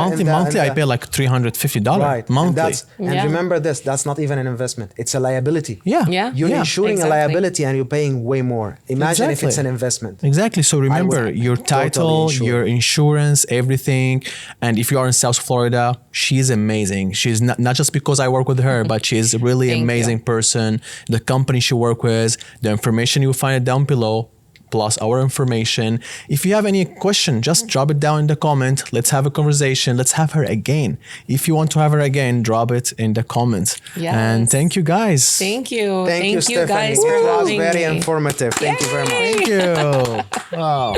Monthly, I pay like $350 right. monthly. And remember this, that's not even an investment. It's a liability. Yeah. You're insuring a liability and you're paying way more. Imagine if it's an investment. Exactly. So remember your title, your insurance, everything. And if you are in South Florida, she's amazing. She's not just because I work with her, but she's a really amazing person. The company she works with, the information you'll find it down below, plus our information. If you have any question, just drop it down in the comment. Let's have a conversation. Let's have her again. If you want to have her again, drop it in the comments. Yes. And thank you guys. Thank you. Thank you, guys for having me. It was very informative. Thank you very much. Thank you. Wow.